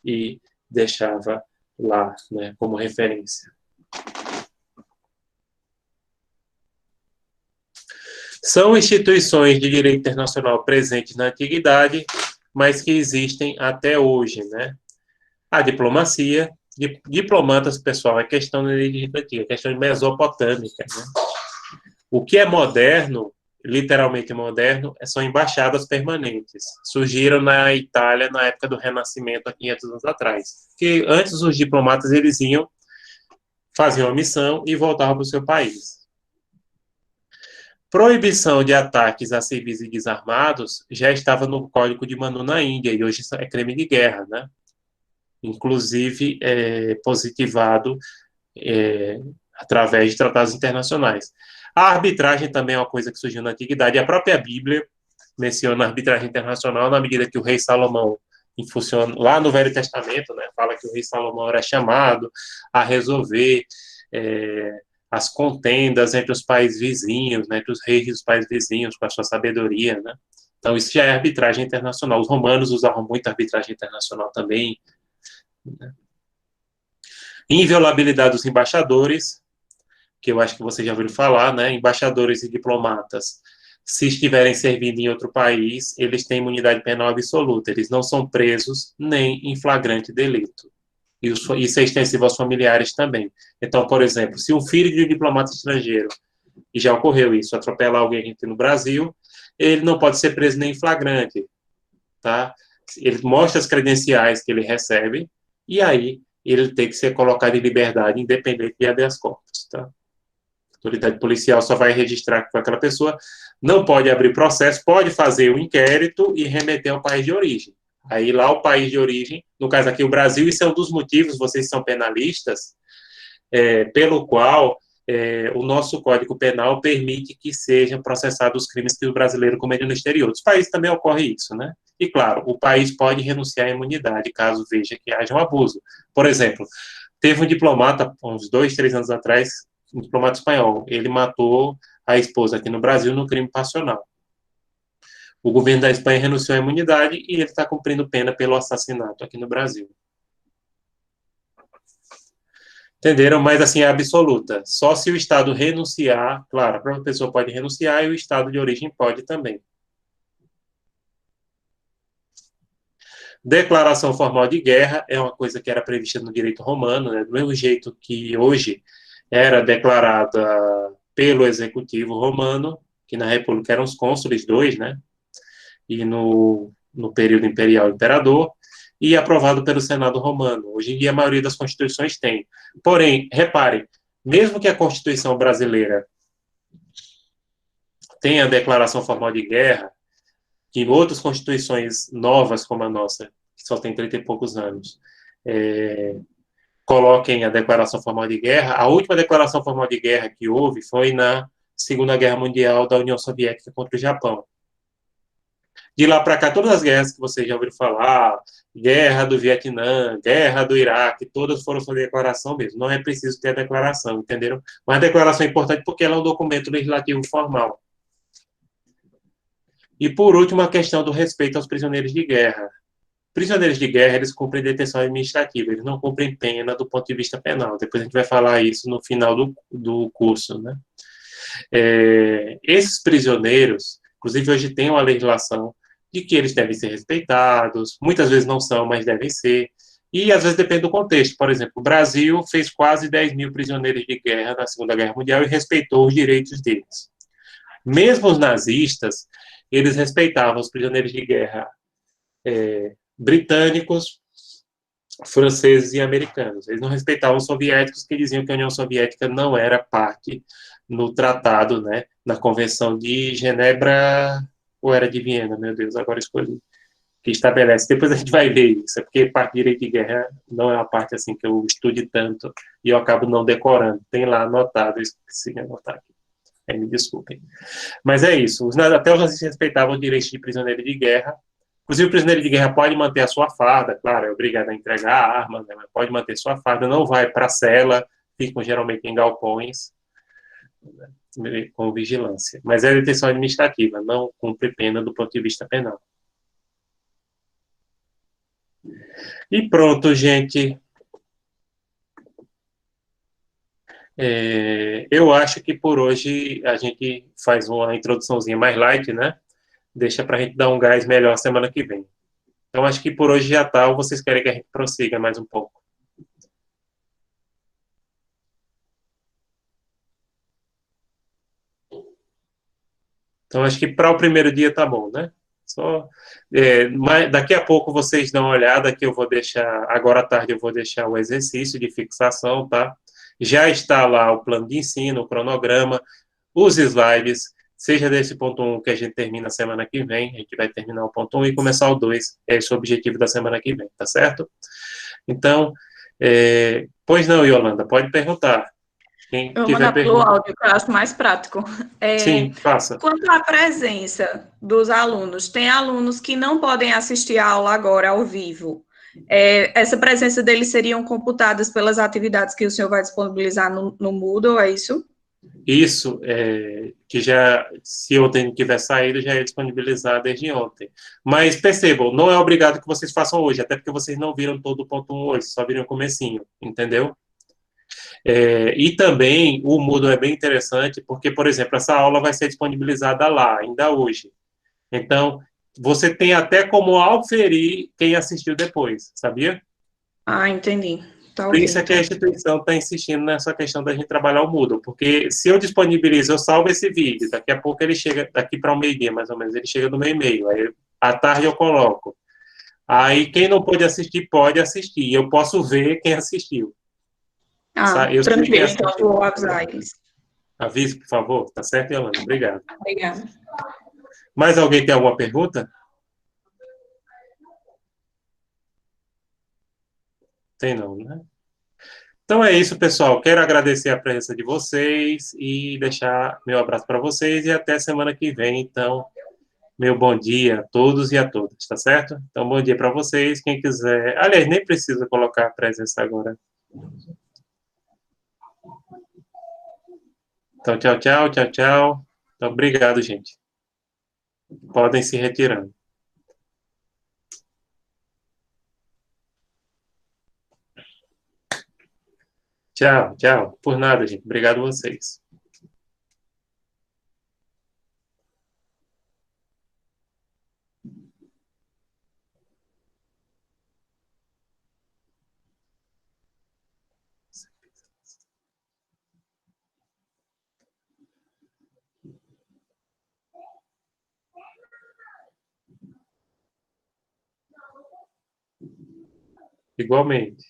e deixava lá, né, como referência. São instituições de direito internacional presentes na antiguidade, mas que existem até hoje, né? A diplomacia, diplomatas, pessoal, é questão legislativa, é questão mesopotâmica, né? O que é moderno, literalmente moderno, são embaixadas permanentes. Surgiram na Itália na época do Renascimento, há 500 anos atrás. Que antes os diplomatas, eles faziam a missão e voltavam para o seu país. Proibição de ataques a civis e desarmados já estava no Código de Manu na Índia, e hoje é crime de guerra, né? Inclusive positivado através de tratados internacionais. A arbitragem também é uma coisa que surgiu na antiguidade. A própria Bíblia menciona a arbitragem internacional na medida que o rei Salomão, lá no Velho Testamento, né, fala que o rei Salomão era chamado a resolver as contendas entre os países vizinhos, né, entre os reis dos países vizinhos, com a sua sabedoria, né? Então, isso já é arbitragem internacional. Os romanos usavam muito arbitragem internacional também, né? Inviolabilidade dos embaixadores, que eu acho que você já ouviu falar, né? Embaixadores e diplomatas, se estiverem servindo em outro país, eles têm imunidade penal absoluta. Eles não são presos nem em flagrante delito. Isso é extensivo aos familiares também. Então, por exemplo, se um filho de um diplomata estrangeiro, e já ocorreu isso, atropelar alguém aqui no Brasil, ele não pode ser preso nem em flagrante, tá? Ele mostra as credenciais que ele recebe, e aí ele tem que ser colocado em liberdade, independente de habeas corpus, tá? A autoridade policial só vai registrar que foi aquela pessoa, não pode abrir processo, pode fazer um inquérito e remeter ao país de origem. Aí lá o país de origem, no caso aqui o Brasil, isso é um dos motivos, vocês são penalistas, pelo qual o nosso Código Penal permite que sejam processados os crimes que o brasileiro comete no exterior. Nos países também ocorre isso, né? E claro, o país pode renunciar à imunidade caso veja que haja um abuso. Por exemplo, teve um diplomata, uns 2, 3 anos atrás, um diplomata espanhol, ele matou a esposa aqui no Brasil no crime passional. O governo da Espanha renunciou à imunidade e ele está cumprindo pena pelo assassinato aqui no Brasil. Entenderam? Mas, assim, é absoluta. Só se o Estado renunciar, claro, a própria pessoa pode renunciar e o Estado de origem pode também. Declaração formal de guerra é uma coisa que era prevista no direito romano, né? Do mesmo jeito que hoje era declarada pelo executivo romano, que na República eram os cônsules, dois, né? E no período imperial, imperador, e aprovado pelo Senado romano. Hoje em dia, a maioria das constituições tem. Porém, reparem, mesmo que a Constituição brasileira tenha a declaração formal de guerra, que outras constituições novas, como a nossa, que só tem 30 e poucos anos, coloquem a declaração formal de guerra, a última declaração formal de guerra que houve foi na Segunda Guerra Mundial da União Soviética contra o Japão. De lá para cá, todas as guerras que vocês já ouviram falar, guerra do Vietnã, guerra do Iraque, todas foram sob declaração mesmo. Não é preciso ter a declaração, entenderam? Mas a declaração é importante porque ela é um documento legislativo formal. E, por último, a questão do respeito aos prisioneiros de guerra. Prisioneiros de guerra, eles cumprem detenção administrativa, eles não cumprem pena do ponto de vista penal. Depois a gente vai falar isso no final do curso, né? Esses prisioneiros, inclusive hoje tem uma legislação de que eles devem ser respeitados, muitas vezes não são, mas devem ser, e às vezes depende do contexto. Por exemplo, o Brasil fez quase 10 mil prisioneiros de guerra na Segunda Guerra Mundial e respeitou os direitos deles. Mesmo os nazistas, eles respeitavam os prisioneiros de guerra britânicos, franceses e americanos. Eles não respeitavam os soviéticos, que diziam que a União Soviética não era parte no tratado, né, na Convenção de Genebra, ou era de Viena, meu Deus, agora escolhi, que estabelece. Depois a gente vai ver isso, porque parte de direito de guerra não é uma parte assim que eu estude tanto e eu acabo não decorando. Tem lá anotado, eu esqueci de anotar aqui. Me desculpem. Mas é isso. Até os nazistas respeitavam os direitos de prisioneiro de guerra. Inclusive, o prisioneiro de guerra pode manter a sua farda, claro, é obrigado a entregar a arma, né, mas pode manter sua farda, não vai para a cela, ficam geralmente em galpões, né, com vigilância. Mas é detenção administrativa, não cumpre pena do ponto de vista penal. E pronto, gente. Eu acho que por hoje a gente faz uma introduçãozinha mais light, né? Deixa para a gente dar um gás melhor semana que vem. Então, acho que por hoje já está, ou vocês querem que a gente prossiga mais um pouco? Então, acho que para o primeiro dia tá bom, né? Mas daqui a pouco vocês dão uma olhada que eu vou deixar, agora à tarde eu vou deixar o exercício de fixação, tá? Já está lá o plano de ensino, o cronograma, os slides, seja desse ponto 1 que a gente termina semana que vem, a gente vai terminar o ponto 1 e começar o 2, esse é o objetivo da semana que vem, tá certo? Então, pois não, Yolanda, pode perguntar. Quem Eu vou tiver mandar pelo pergunta. áudio, que eu acho mais prático. Sim, faça. Quanto à presença dos alunos, tem alunos que não podem assistir a aula agora ao vivo. Essa presença deles seriam computadas pelas atividades que o senhor vai disponibilizar no Moodle, é isso? Isso, que já, se ontem tiver saído, já é disponibilizado desde ontem. Mas percebam, não é obrigado que vocês façam hoje, até porque vocês não viram todo o ponto 1 hoje, só viram o comecinho, entendeu? E também o Moodle é bem interessante, porque, por exemplo, essa aula vai ser disponibilizada lá, ainda hoje. Então, você tem até como auferir quem assistiu depois, sabia? Ah, entendi. Tá Por ok, isso é que a então. instituição está insistindo nessa questão da gente trabalhar o Moodle, porque se eu disponibilizo, eu salvo esse vídeo, daqui a pouco ele chega, daqui para o meio-dia, mais ou menos, ele chega no meu e-mail, aí à tarde eu coloco. Aí quem não pode assistir, eu posso ver quem assistiu. Ah, Eu sei quem tranquilo, então assistiu. vou avisar eles. Avise, por favor. Tá certo, Yolanda? Obrigado. Obrigada. Mais alguém tem alguma pergunta? Tem não, né? Então é isso, pessoal. Quero agradecer a presença de vocês e deixar meu abraço para vocês e até semana que vem. Então, meu bom dia a todos e a todas, tá certo? Então, bom dia para vocês. Quem quiser. Aliás, nem precisa colocar a presença agora. Então, tchau, tchau, tchau, tchau. Então, obrigado, gente. Podem se retirando. Tchau, tchau. Por nada, gente. Obrigado a vocês. Igualmente.